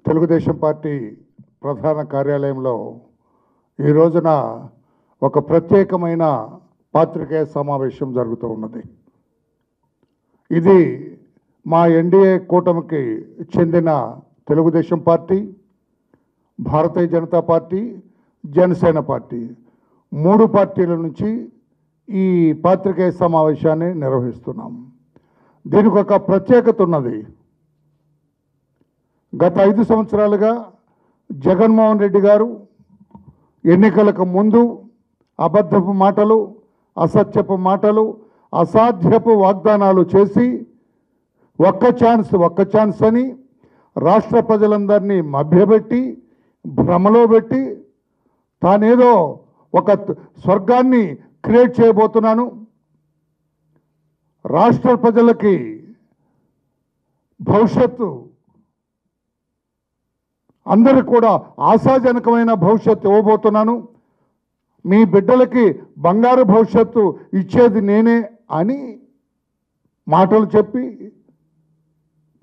Telugu Desam party ప్రధాన కార్యాలయంలో ఈ రోజున ఒక ప్రత్యేకమైన పాత్రికేయ సమావేశం జరుగుతూ ఉన్నది. ఇది మా ఎన్డీఏ కూటమికి చెందిన Telugu Desam party, Bharatiya Janata party, Janasena party 3 పార్టీల నుంచి ఈ పాత్రికేయ సమావేశాన్ని నిర్వహిస్తున్నాం. దీనికి ఒక ప్రత్యేకత ఉన్నది. గత 5 సంవత్సరాలుగా జగన్మోహన్ రెడ్డి గారు ఎన్నికలకు ముందు అబద్ధపు మాటలు, అసత్యపు మాటలు, అసాధ్యపు వాగ్దానాలు చేసి ఒక్క ఛాన్స్ అని రాష్ట్ర ప్రజలందరినీ మభ్యపెట్టి భ్రమలో పెట్టి తానేదో ఒక స్వర్గాన్ని క్రియేట్ చేయబోతున్నాను, రాష్ట్ర ప్రజలకి భవిష్యత్తు అందరికి కూడా ఆశాజనకమైన భవిష్యత్తు ఇవ్వబోతున్నాను, మీ బిడ్డలకి బంగారు భవిష్యత్తు ఇచ్చేది నేనే అని మాటలు చెప్పి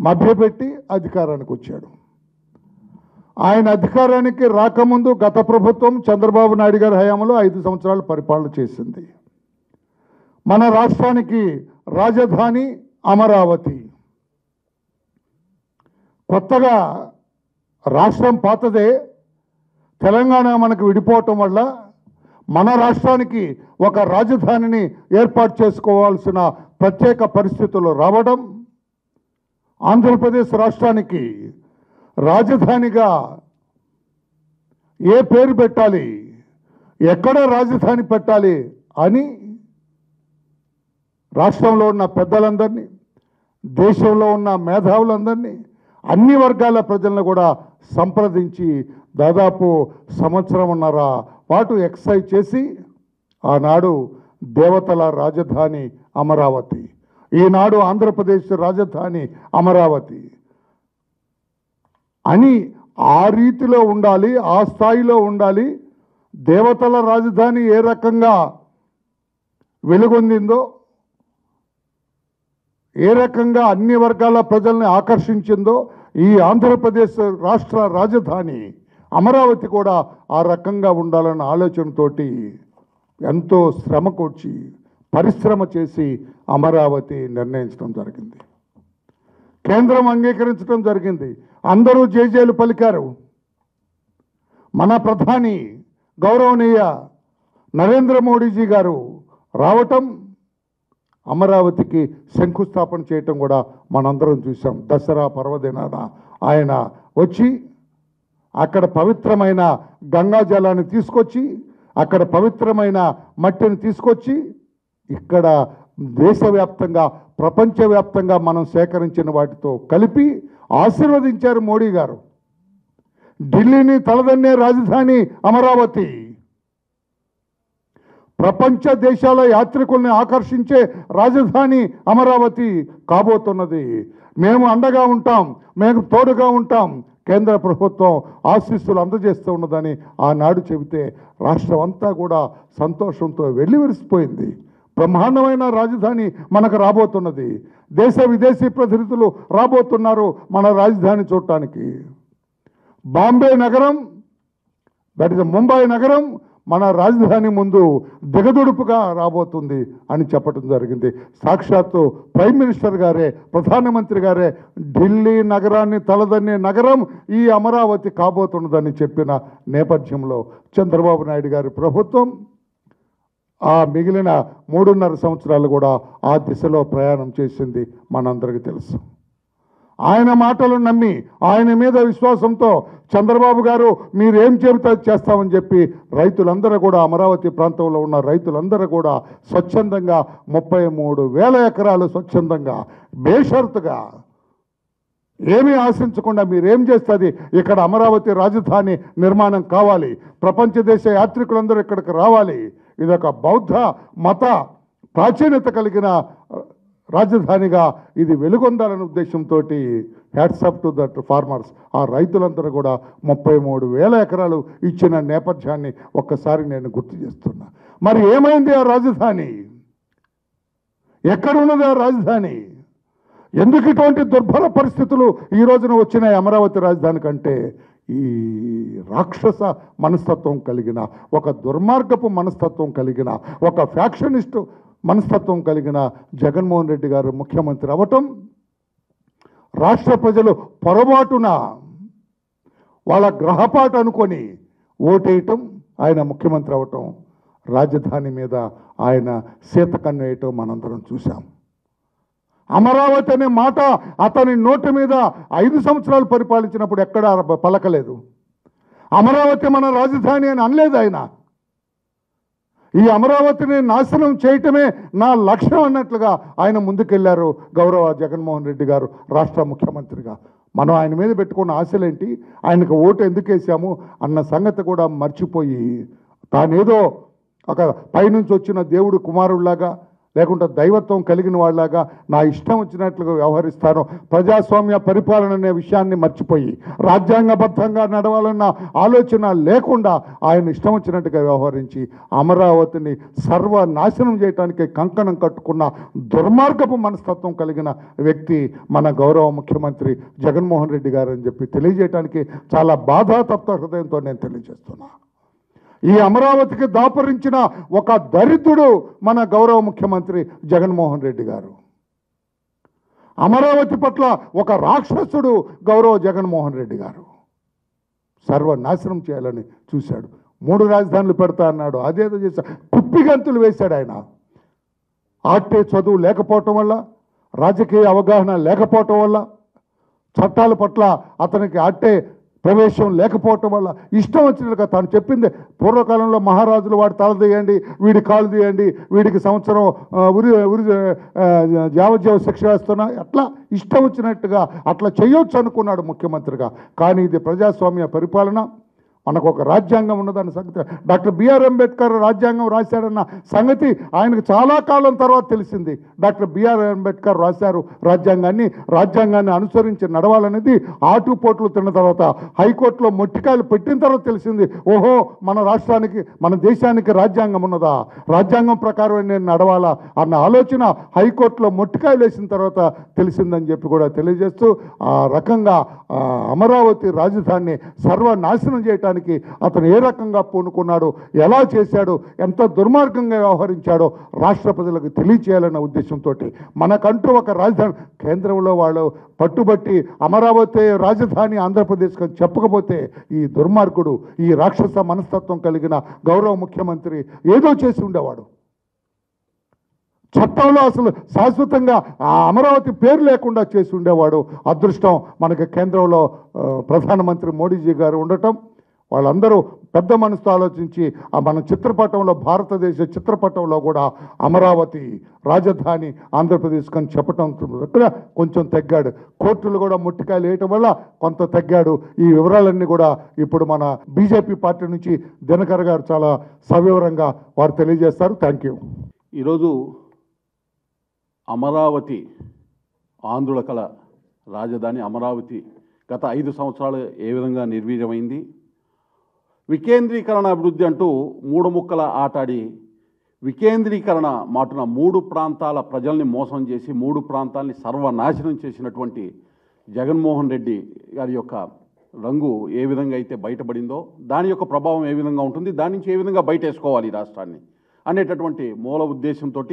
మభ్యపెట్టి అధికారానికి వచ్చాడు. ఆయన అధికారానికి రాకముందు గత ప్రభుత్వం చంద్రబాబు నాయుడు గారి హయాంలో 5 సంవత్సరాలు పరిపాలన చేసింది. మన రాష్ట్రానికి రాజధాని అమరావతి. కొత్తగా రాష్ట్రం పాతదే, తెలంగాణ మనకు విడిపోవటం వల్ల మన రాష్ట్రానికి ఒక రాజధానిని ఏర్పాటు చేసుకోవాల్సిన ప్రత్యేక పరిస్థితులు రావడం, ఆంధ్రప్రదేశ్ రాష్ట్రానికి రాజధానిగా ఏ పేరు పెట్టాలి, ఎక్కడ రాజధాని పెట్టాలి అని రాష్ట్రంలో ఉన్న పెద్దలందరినీ, దేశంలో ఉన్న మేధావులందరినీ, అన్ని వర్గాల ప్రజలను కూడా సంప్రదించి దాదాపు 1.5 సంవత్సరం పాటు ఎక్సైజ్ చేసి ఆనాడు దేవతల రాజధాని అమరావతి, ఈనాడు ఆంధ్రప్రదేశ్ రాజధాని అమరావతి అని ఆ రీతిలో ఉండాలి, ఆ స్థాయిలో ఉండాలి. దేవతల రాజధాని ఏ రకంగా వెలుగొందిందో, ఏ రకంగా అన్ని వర్గాల ప్రజల్ని ఆకర్షించిందో, ఈ ఆంధ్రప్రదేశ్ రాష్ట్ర రాజధాని అమరావతి కూడా ఆ రకంగా ఉండాలన్న ఆలోచనతోటి ఎంతో శ్రమ కూర్చి పరిశ్రమ చేసి అమరావతి నిర్ణయించడం జరిగింది. కేంద్రం అంగీకరించడం జరిగింది. అందరూ జేజేలు పలికారు. మన ప్రధాని గౌరవనీయ నరేంద్ర మోడీజీ గారు రావటం, అమరావతికి శంకుస్థాపన చేయటం కూడా మనందరం చూసాం. దసరా పర్వదినాన ఆయన వచ్చి అక్కడ పవిత్రమైన గంగా జలాన్ని తీసుకొచ్చి, అక్కడ పవిత్రమైన మట్టిని తీసుకొచ్చి ఇక్కడ దేశవ్యాప్తంగా ప్రపంచవ్యాప్తంగా మనం సేకరించిన వాటితో కలిపి ఆశీర్వదించారు మోడీ గారు. ఢిల్లీని తలదన్నే రాజధాని అమరావతి, ప్రపంచ దేశాల యాత్రికుల్ని ఆకర్షించే రాజధాని అమరావతి కాబోతున్నది. మేము అండగా ఉంటాం, మేము తోడుగా ఉంటాం, కేంద్ర ప్రభుత్వం ఆశీస్సులు అందజేస్తూ ఉన్నదని ఆనాడు చెబితే రాష్ట్రం అంతా కూడా సంతోషంతో వెల్లివిరిసిపోయింది. బ్రహ్మాండమైన రాజధాని మనకు రాబోతున్నది. దేశ విదేశీ ప్రతినిధులు రాబోతున్నారు మన రాజధాని చూడటానికి. బాంబే నగరం, దట్ ఇస్ ముంబై నగరం మన రాజధాని ముందు దిగదుడుపుగా రాబోతుంది అని చెప్పడం జరిగింది. సాక్షాత్తు ప్రైమ్ మినిస్టర్ గారే, ప్రధానమంత్రి గారే ఢిల్లీ నగరాన్ని తలదన్నే నగరం ఈ అమరావతి కాబోతున్నదని చెప్పిన నేపథ్యంలో చంద్రబాబు నాయుడు గారి ప్రభుత్వం ఆ మిగిలిన 3.5 సంవత్సరాలు కూడా ఆ దిశలో ప్రయాణం చేసింది మనందరికీ తెలుసు. ఆయన మాటలు నమ్మి, ఆయన మీద విశ్వాసంతో చంద్రబాబు గారు మీరేం చెబితే చేస్తామని చెప్పి రైతులందరూ కూడా, అమరావతి ప్రాంతంలో ఉన్న రైతులందరూ కూడా స్వచ్ఛందంగా 33,000 ఎకరాలు స్వచ్ఛందంగా బేషరతుగా ఏమీ ఆశించకుండా మీరేం చేస్తుంది, ఇక్కడ అమరావతి రాజధాని నిర్మాణం కావాలి, ప్రపంచ దేశ యాత్రికులందరూ ఇక్కడికి రావాలి, ఇదొక బౌద్ధ మత ప్రాచీనత కలిగిన రాజధానిగా ఇది వెలుగొందాలనే ఉద్దేశంతో hats off to that farmers, ఆ రైతులందరూ కూడా 33,000 ఎకరాలు ఇచ్చిన నేపథ్యాన్ని ఒక్కసారి నేను గుర్తు చేస్తున్నా. మరి ఏమైంది ఆ రాజధాని? ఎక్కడున్నది ఆ రాజధాని? ఎందుకు ఇటువంటి దుర్భర పరిస్థితులు ఈ రోజున వచ్చినాయి అమరావతి రాజధాని కంటే? ఈ రాక్షస మనస్తత్వం కలిగిన, ఒక దుర్మార్గపు మనస్తత్వం కలిగిన, ఒక ఫ్యాక్షనిస్టు మనస్తత్వం కలిగిన జగన్మోహన్ రెడ్డి గారు ముఖ్యమంత్రి అవ్వటం, రాష్ట్ర ప్రజలు పొరపాటున వాళ్ళ గ్రహపాటు అనుకొని ఓటేయటం, ఆయన ముఖ్యమంత్రి అవ్వటం, రాజధాని మీద ఆయన సీతకన్ను వేయటం మనందరం చూసాం. అమరావతి అనే మాట అతని నోటి మీద 5 సంవత్సరాలు పరిపాలించినప్పుడు ఎక్కడా పలకలేదు. అమరావతి మన రాజధాని అని అనలేదు ఆయన. ఈ అమరావతిని నాశనం చేయటమే నా లక్ష్యం అన్నట్లుగా ఆయన ముందుకెళ్లారు గౌరవ జగన్మోహన్ రెడ్డి గారు రాష్ట్ర ముఖ్యమంత్రిగా. మనం ఆయన మీద పెట్టుకున్న ఆశలేంటి, ఆయనకు ఓటు ఎందుకు వేసాము అన్న సంగతి కూడా మర్చిపోయి తానేదో ఒక పైనుంచి వచ్చిన దేవుడు కుమారుడిలాగా లేకుంటే దైవత్వం కలిగిన వాళ్ళలాగా నా ఇష్టం వచ్చినట్లుగా వ్యవహరిస్తాను, ప్రజాస్వామ్య పరిపాలన అనే విషయాన్ని మర్చిపోయి రాజ్యాంగబద్ధంగా నడవాలన్న ఆలోచన లేకుండా ఆయన ఇష్టం వచ్చినట్టుగా వ్యవహరించి అమరావతిని సర్వనాశనం చేయడానికి కంకణం కట్టుకున్న దుర్మార్గపు మనస్తత్వం కలిగిన వ్యక్తి మన గౌరవ ముఖ్యమంత్రి జగన్మోహన్ రెడ్డి గారు అని చెప్పి తెలియజేయడానికి చాలా బాధాతప్త హృదయంతో నేను తెలియజేస్తున్నా. ఈ అమరావతికి దాపురించిన ఒక దరిద్రుడు మన గౌరవ ముఖ్యమంత్రి జగన్మోహన్ రెడ్డి గారు. అమరావతి పట్ల ఒక రాక్షసుడు గౌరవ జగన్మోహన్ రెడ్డి గారు. సర్వనాశనం చేయాలని చూశాడు. 3 రాజధానులు పెడతా అన్నాడు, అదేదో చేశాడు, కుప్పిగంతులు వేశాడు ఆయన. ఆర్టే చదువు లేకపోవటం వల్ల, రాజకీయ అవగాహన లేకపోవటం వల్ల, చట్టాల పట్ల అతనికి ఆర్టే ప్రవేశం లేకపోవటం వల్ల ఇష్టం వచ్చినట్టుగా తాను చెప్పింది. పూర్వకాలంలో మహారాజులు వాడి తల తీయండి, వీడి కాలు తీయండి, వీడికి సంవత్సరం యావజ్జీవ శిక్ష వేస్తున్నా, అట్లా ఇష్టం వచ్చినట్టుగా అట్లా చేయొచ్చు అనుకున్నాడు ముఖ్యమంత్రిగా. కానీ ఇది ప్రజాస్వామ్య పరిపాలన. మనకు ఒక రాజ్యాంగం ఉన్నదన్న సంగతి, డాక్టర్ బిఆర్ అంబేద్కర్ రాజ్యాంగం రాశాడన్న సంగతి ఆయనకు చాలా కాలం తర్వాత తెలిసింది. డాక్టర్ బిఆర్ అంబేద్కర్ రాశారు రాజ్యాంగాన్ని అనుసరించి నడవాలనేది ఆటుపోట్లు తిన్న తర్వాత, హైకోర్టులో మొట్టికాయలు పెట్టిన తర్వాత తెలిసింది. ఓహో, మన రాష్ట్రానికి మన దేశానికి రాజ్యాంగం ఉన్నదా, రాజ్యాంగం ప్రకారం నేను నడవాలా అన్న ఆలోచన హైకోర్టులో మొట్టికాయలు వేసిన తర్వాత తెలిసిందని చెప్పి కూడా తెలియజేస్తూ, ఆ రకంగా అమరావతి రాజధానిని సర్వనాశనం చేయటానికి అతను ఏ రకంగా పూనుకున్నాడు, ఎలా చేశాడు, ఎంత దుర్మార్గంగా వ్యవహరించాడో రాష్ట్ర ప్రజలకు తెలియచేయాలన్న ఉద్దేశంతో మనకంటూ ఒక రాజధాని కేంద్రంలో వాళ్ళు పట్టుబట్టి అమరావతి రాజధాని ఆంధ్రప్రదేశ్ అని చెప్పకపోతే ఈ దుర్మార్గుడు, ఈ రాక్షస మనస్తత్వం కలిగిన గౌరవ ముఖ్యమంత్రి ఏదో చేసి ఉండేవాడు. చట్టంలో అసలు శాశ్వతంగా ఆ అమరావతి పేరు లేకుండా చేసి ఉండేవాడు. అదృష్టం మనకి కేంద్రంలో ప్రధానమంత్రి మోడీజీ గారు ఉండటం. వాళ్ళందరూ పెద్ద మనసుతో ఆలోచించి మన చిత్రపటంలో, భారతదేశ చిత్రపటంలో కూడా అమరావతి రాజధాని ఆంధ్రప్రదేశ్ అని చెప్పటం దగ్గర కొంచెం తగ్గాడు. కోర్టులు కూడా ముట్టికాయలు వేయటం వల్ల కొంత తగ్గాడు. ఈ వివరాలన్నీ కూడా ఇప్పుడు మన బీజేపీ పార్టీ నుంచి దినకర్ గారు చాలా సవివరంగా వారు తెలియజేస్తారు. Thank you. ఈరోజు అమరావతి ఆంధ్రుల కళ రాజధాని అమరావతి గత 5 సంవత్సరాలు ఏ విధంగా నిర్వీర్యమైంది, వికేంద్రీకరణ అభివృద్ధి అంటూ 3 ముక్కల ఆటాడి వికేంద్రీకరణ మాటున 3 ప్రాంతాల ప్రజల్ని మోసం చేసి 3 ప్రాంతాలని సర్వనాశనం చేసినటువంటి జగన్మోహన్ రెడ్డి గారి యొక్క రంగు ఏ విధంగా అయితే బయటపడిందో, దాని యొక్క ప్రభావం ఏ విధంగా ఉంటుంది, దాని నుంచి ఏ విధంగా బయటేసుకోవాలి ఈ రాష్ట్రాన్ని అనేటటువంటి మూల ఉద్దేశంతో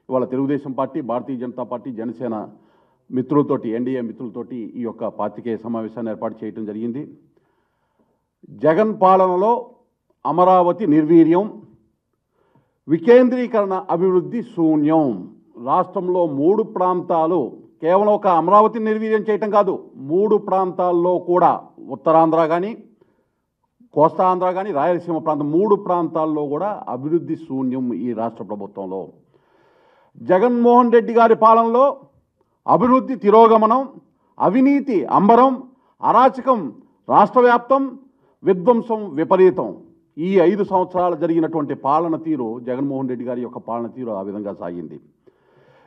ఇవాళ Telugu Desam party, Bharatiya Janata party, Janasena మిత్రులతోటి, NDA మిత్రులతోటి ఈ యొక్క పాత్రికేయ సమావేశాన్ని ఏర్పాటు చేయడం జరిగింది. జగన్ పాలనలో అమరావతి నిర్వీర్యం, వికేంద్రీకరణ అభివృద్ధి శూన్యం. రాష్ట్రంలో 3 ప్రాంతాలు, కేవలం ఒక అమరావతి నిర్వీర్యం చేయటం కాదు, 3 ప్రాంతాల్లో కూడా, ఉత్తరాంధ్ర కానీ, కోస్తాంధ్ర కానీ, రాయలసీమ ప్రాంతం 3 ప్రాంతాల్లో కూడా అభివృద్ధి శూన్యం ఈ రాష్ట్ర ప్రభుత్వంలో. జగన్మోహన్ రెడ్డి గారి పాలనలో అభివృద్ధి తిరోగమనం, అవినీతి అంబరం, అరాచకం రాష్ట్ర వ్యాప్తం, విధ్వంసం విపరీతం. ఈ 5 సంవత్సరాలు జరిగినటువంటి పాలన తీరు, జగన్మోహన్ రెడ్డి గారి యొక్క పాలన తీరు ఆ విధంగా సాగింది.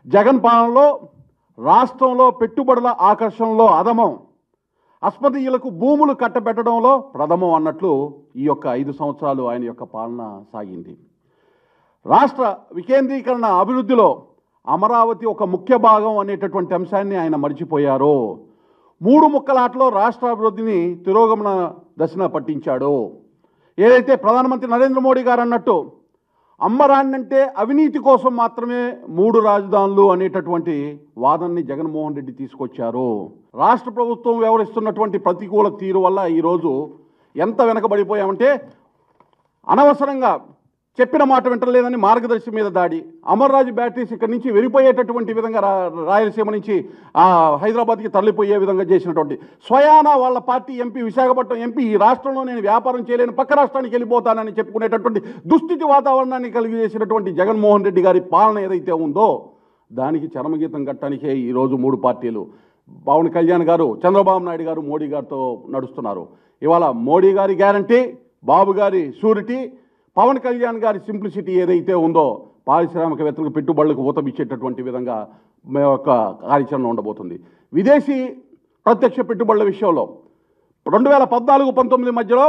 జగన్ పాలనలో రాష్ట్రంలో పెట్టుబడుల ఆకర్షణలో అధమం, అస్మదీయులకు భూములు కట్టబెట్టడంలో ప్రథమం అన్నట్లు ఈ యొక్క 5 సంవత్సరాలు ఆయన యొక్క పాలన సాగింది. రాష్ట్ర వికేంద్రీకరణ అభివృద్ధిలో అమరావతి ఒక ముఖ్య భాగం అనేటటువంటి అంశాన్ని ఆయన మర్చిపోయారు. 3 ముక్కలాటలో రాష్ట్ర అభివృద్ధిని తిరోగమన దశన పట్టించాడు. ఏదైతే ప్రధానమంత్రి నరేంద్ర మోడీ గారు అన్నట్టు అమ్మరాన్నంటే అవినీతి కోసం మాత్రమే 3 రాజధానులు అనేటటువంటి వాదనని జగన్మోహన్ రెడ్డి తీసుకొచ్చారు. రాష్ట్ర ప్రభుత్వం వ్యవహరిస్తున్నటువంటి ప్రతికూల తీరు వల్ల ఈరోజు ఎంత వెనకబడిపోయామంటే అనవసరంగా చెప్పిన మాట వింటలేదని మార్గదర్శి మీద దాడి, అమర్రాజు బ్యాటరీస్ ఇక్కడి నుంచి వెళ్ళిపోయేటటువంటి విధంగా రాయలసీమ నుంచి హైదరాబాద్కి తరలిపోయే విధంగా చేసినటువంటి స్వయాన వాళ్ళ పార్టీ ఎంపీ, విశాఖపట్నం ఎంపీ, ఈ రాష్ట్రంలో నేను వ్యాపారం చేయలేని పక్క రాష్ట్రానికి వెళ్ళిపోతానని చెప్పుకునేటటువంటి దుస్థితి వాతావరణాన్ని కలిగి చేసినటువంటి జగన్మోహన్ రెడ్డి గారి పాలన ఏదైతే ఉందో దానికి చరమగీతం కట్టడానికే ఈరోజు 3 పార్టీలు పవన్ కళ్యాణ్ గారు, చంద్రబాబు నాయుడు గారు మోడీ గారితో నడుస్తున్నారు. ఇవాళ మోడీ గారి గ్యారంటీ, బాబు గారి షూరిటీ, పవన్ కళ్యాణ్ గారి సింప్లిసిటీ ఏదైతే ఉందో పారిశ్రామికవేత్తలకు పెట్టుబడులకు ఊతమిచ్చేటటువంటి విధంగా ఒక కార్యాచరణ ఉండబోతుంది. విదేశీ ప్రత్యక్ష పెట్టుబడుల విషయంలో 2014-19 మధ్యలో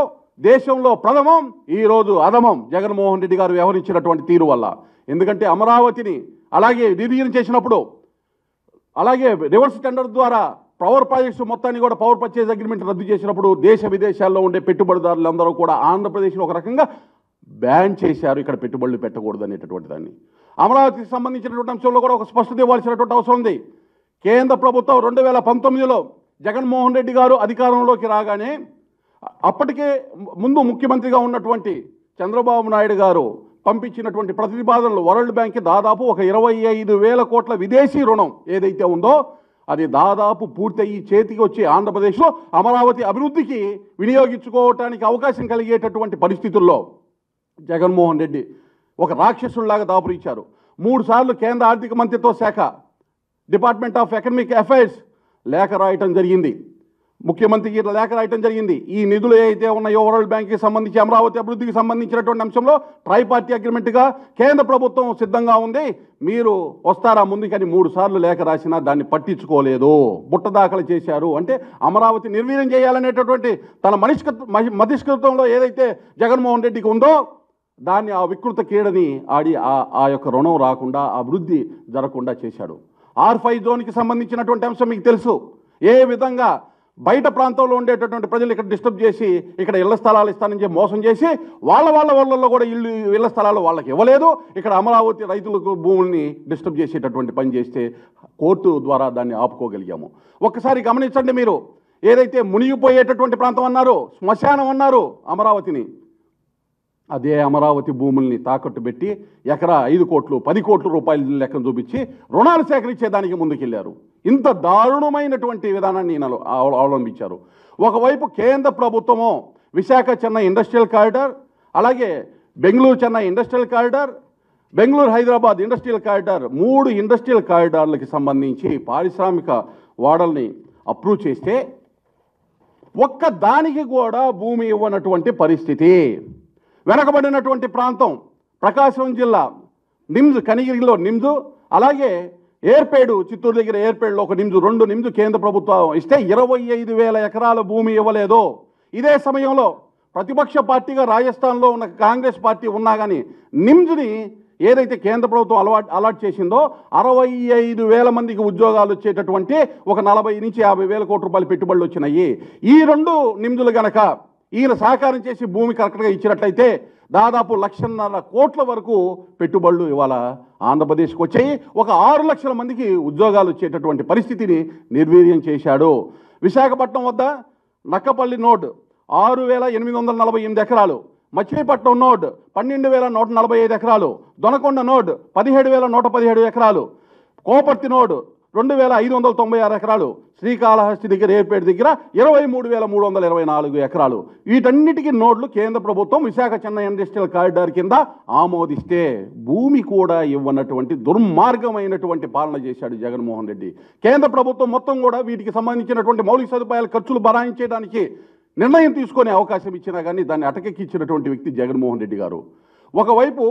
దేశంలో ప్రథమం, ఈరోజు అధమం జగన్మోహన్ రెడ్డి గారు వ్యవహరించినటువంటి తీరు వల్ల. ఎందుకంటే అమరావతిని అలాగే నిర్వీర్యం చేసినప్పుడు, అలాగే రివర్స్ టెండర్ ద్వారా పవర్ ప్రాజెక్ట్స్ మొత్తాన్ని కూడా పవర్ పర్చేజ్ అగ్రిమెంట్ రద్దు చేసినప్పుడు దేశ విదేశాల్లో ఉండే పెట్టుబడిదారులందరూ కూడా ఆంధ్రప్రదేశ్లో ఒక రకంగా బ్యాన్ చేశారు, ఇక్కడ పెట్టుబడులు పెట్టకూడదు అనేటటువంటి దాన్ని. అమరావతికి సంబంధించినటువంటి అంశంలో కూడా ఒక స్పష్టత ఇవ్వాల్సినటువంటి అవసరం ఉంది. కేంద్ర ప్రభుత్వం 2019లో జగన్మోహన్ రెడ్డి గారు అధికారంలోకి రాగానే అప్పటికే ముందు ముఖ్యమంత్రిగా ఉన్నటువంటి చంద్రబాబు నాయుడు గారు పంపించినటువంటి ప్రతిపాదనలు వరల్డ్ బ్యాంక్కి దాదాపు ఒక 25,000 కోట్ల విదేశీ రుణం ఏదైతే ఉందో అది దాదాపు పూర్తయి చేతికి వచ్చి ఆంధ్రప్రదేశ్లో అమరావతి అభివృద్ధికి వినియోగించుకోవటానికి అవకాశం కలిగేటటువంటి పరిస్థితుల్లో జగన్మోహన్ రెడ్డి ఒక రాక్షసుల్లాగా దాపురించారు. 3 సార్లు కేంద్ర ఆర్థిక మంత్రిత్వ శాఖ, డిపార్ట్మెంట్ ఆఫ్ ఎకనామిక్ అఫైర్స్ లేఖ రాయటం జరిగింది, ముఖ్యమంత్రికి లేఖ రాయటం జరిగింది. ఈ నిధులు ఏవైతే ఉన్నాయో వరల్డ్ బ్యాంక్కి సంబంధించి అమరావతి అభివృద్ధికి సంబంధించినటువంటి అంశంలో ట్రైపార్టీ అగ్రిమెంట్గా కేంద్ర ప్రభుత్వం సిద్ధంగా ఉంది, మీరు వస్తారా ముందుకని 3 సార్లు లేఖ రాసినా దాన్ని పట్టించుకోలేదు, బుట్టదాఖలు చేశారు. అంటే అమరావతి నిర్వీర్యం చేయాలనేటటువంటి తన మతిష్కృతంలో ఏదైతే జగన్మోహన్ రెడ్డికి ఉందో దాన్ని ఆ వికృత కీడని ఆడి ఆ యొక్క రుణం రాకుండా, అభివృద్ధి జరగకుండా చేశాడు. R5 జోన్కి సంబంధించినటువంటి అంశం మీకు తెలుసు. ఏ విధంగా బయట ప్రాంతంలో ఉండేటటువంటి ప్రజలు ఇక్కడ డిస్టర్బ్ చేసి ఇక్కడ ఇళ్ల స్థలాలు ఇస్తానని చెప్పి మోసం చేసి వాళ్ళల్లో కూడా ఇళ్ల స్థలాలు వాళ్ళకి ఇవ్వలేదు. ఇక్కడ అమరావతి రైతులకు భూముల్ని డిస్టర్బ్ చేసేటటువంటి పని చేస్తే కోర్టు ద్వారా దాన్ని ఆపుకోగలిగాము. ఒక్కసారి గమనించండి, మీరు ఏదైతే మునిగిపోయేటటువంటి ప్రాంతం అన్నారు, శ్మశానం అన్నారు అమరావతిని, అదే అమరావతి భూముల్ని తాకట్టు పెట్టి ఎకరా 5 కోట్లు 10 కోట్ల రూపాయల లెక్కను చూపించి రుణాలు సేకరించేదానికి ముందుకెళ్లారు. ఇంత దారుణమైనటువంటి విధానాన్ని అవలంబించారు. ఒకవైపు కేంద్ర ప్రభుత్వము విశాఖ చెన్నై ఇండస్ట్రియల్ కారిడార్, అలాగే Bengaluru Chennai industrial corridor, Bengaluru Hyderabad industrial corridor, 3 industrial కారిడార్లకి సంబంధించి పారిశ్రామిక వాడల్ని అప్రూవ్ చేస్తే ఒక్క దానికి కూడా భూమి ఇవ్వనటువంటి పరిస్థితి. వెనకబడినటువంటి ప్రాంతం ప్రకాశం జిల్లా నిమ్స్, కనిగిరిలో నిమ్స్, అలాగే ఏర్పేడు, చిత్తూరు దగ్గర ఏర్పేడులో ఒక నిమ్స్, 2 నిమ్స్ కేంద్ర ప్రభుత్వం ఇస్తే 25,000 ఎకరాల భూమి ఇవ్వలేదు. ఇదే సమయంలో ప్రతిపక్ష పార్టీగా రాజస్థాన్లో ఉన్న కాంగ్రెస్ పార్టీ ఉన్నా కానీ నిమ్స్ని ఏదైతే కేంద్ర ప్రభుత్వం అలాట్ చేసిందో 65,000 మందికి ఉద్యోగాలు వచ్చేటటువంటి ఒక 40 నుంచి 50,000 కోట్ల రూపాయల పెట్టుబడులు వచ్చినాయి. ఈ 2 నిమ్స్లు గనక ఈయన సహకారం చేసి భూమి కరెక్ట్గా ఇచ్చినట్లయితే దాదాపు 1,50,000 కోట్ల వరకు పెట్టుబడులు ఇవాళ ఆంధ్రప్రదేశ్కి వచ్చాయి. ఒక 6 లక్షల మందికి ఉద్యోగాలు వచ్చేటటువంటి పరిస్థితిని నిర్వీర్యం చేశాడు. విశాఖపట్నం వద్ద నక్కపల్లి నోడ్ 6,848 ఎకరాలు, మచిలీపట్నం నోడ్ 12,145 ఎకరాలు, దొనకొండ నోడ్ 17,117 ఎకరాలు, కోపర్తి నోడ్ 2,596 ఎకరాలు, శ్రీకాళహస్తి దగ్గర ఏర్పేట దగ్గర 23,324 ఎకరాలు. వీటన్నిటికీ నోడ్లు కేంద్ర ప్రభుత్వం విశాఖ చెన్నై ఇండస్ట్రియల్ కారిడార్ కింద ఆమోదిస్తే భూమి కూడా ఇవ్వనటువంటి దుర్మార్గమైనటువంటి పాలన చేశాడు జగన్మోహన్ రెడ్డి. కేంద్ర ప్రభుత్వం మొత్తం కూడా వీటికి సంబంధించినటువంటి మౌలిక సదుపాయాల ఖర్చులు భరాయించడానికి నిర్ణయం తీసుకునే అవకాశం ఇచ్చినా కానీ దాన్ని అటకెక్కించినటువంటి వ్యక్తి జగన్మోహన్ రెడ్డి గారు. ఒకవైపు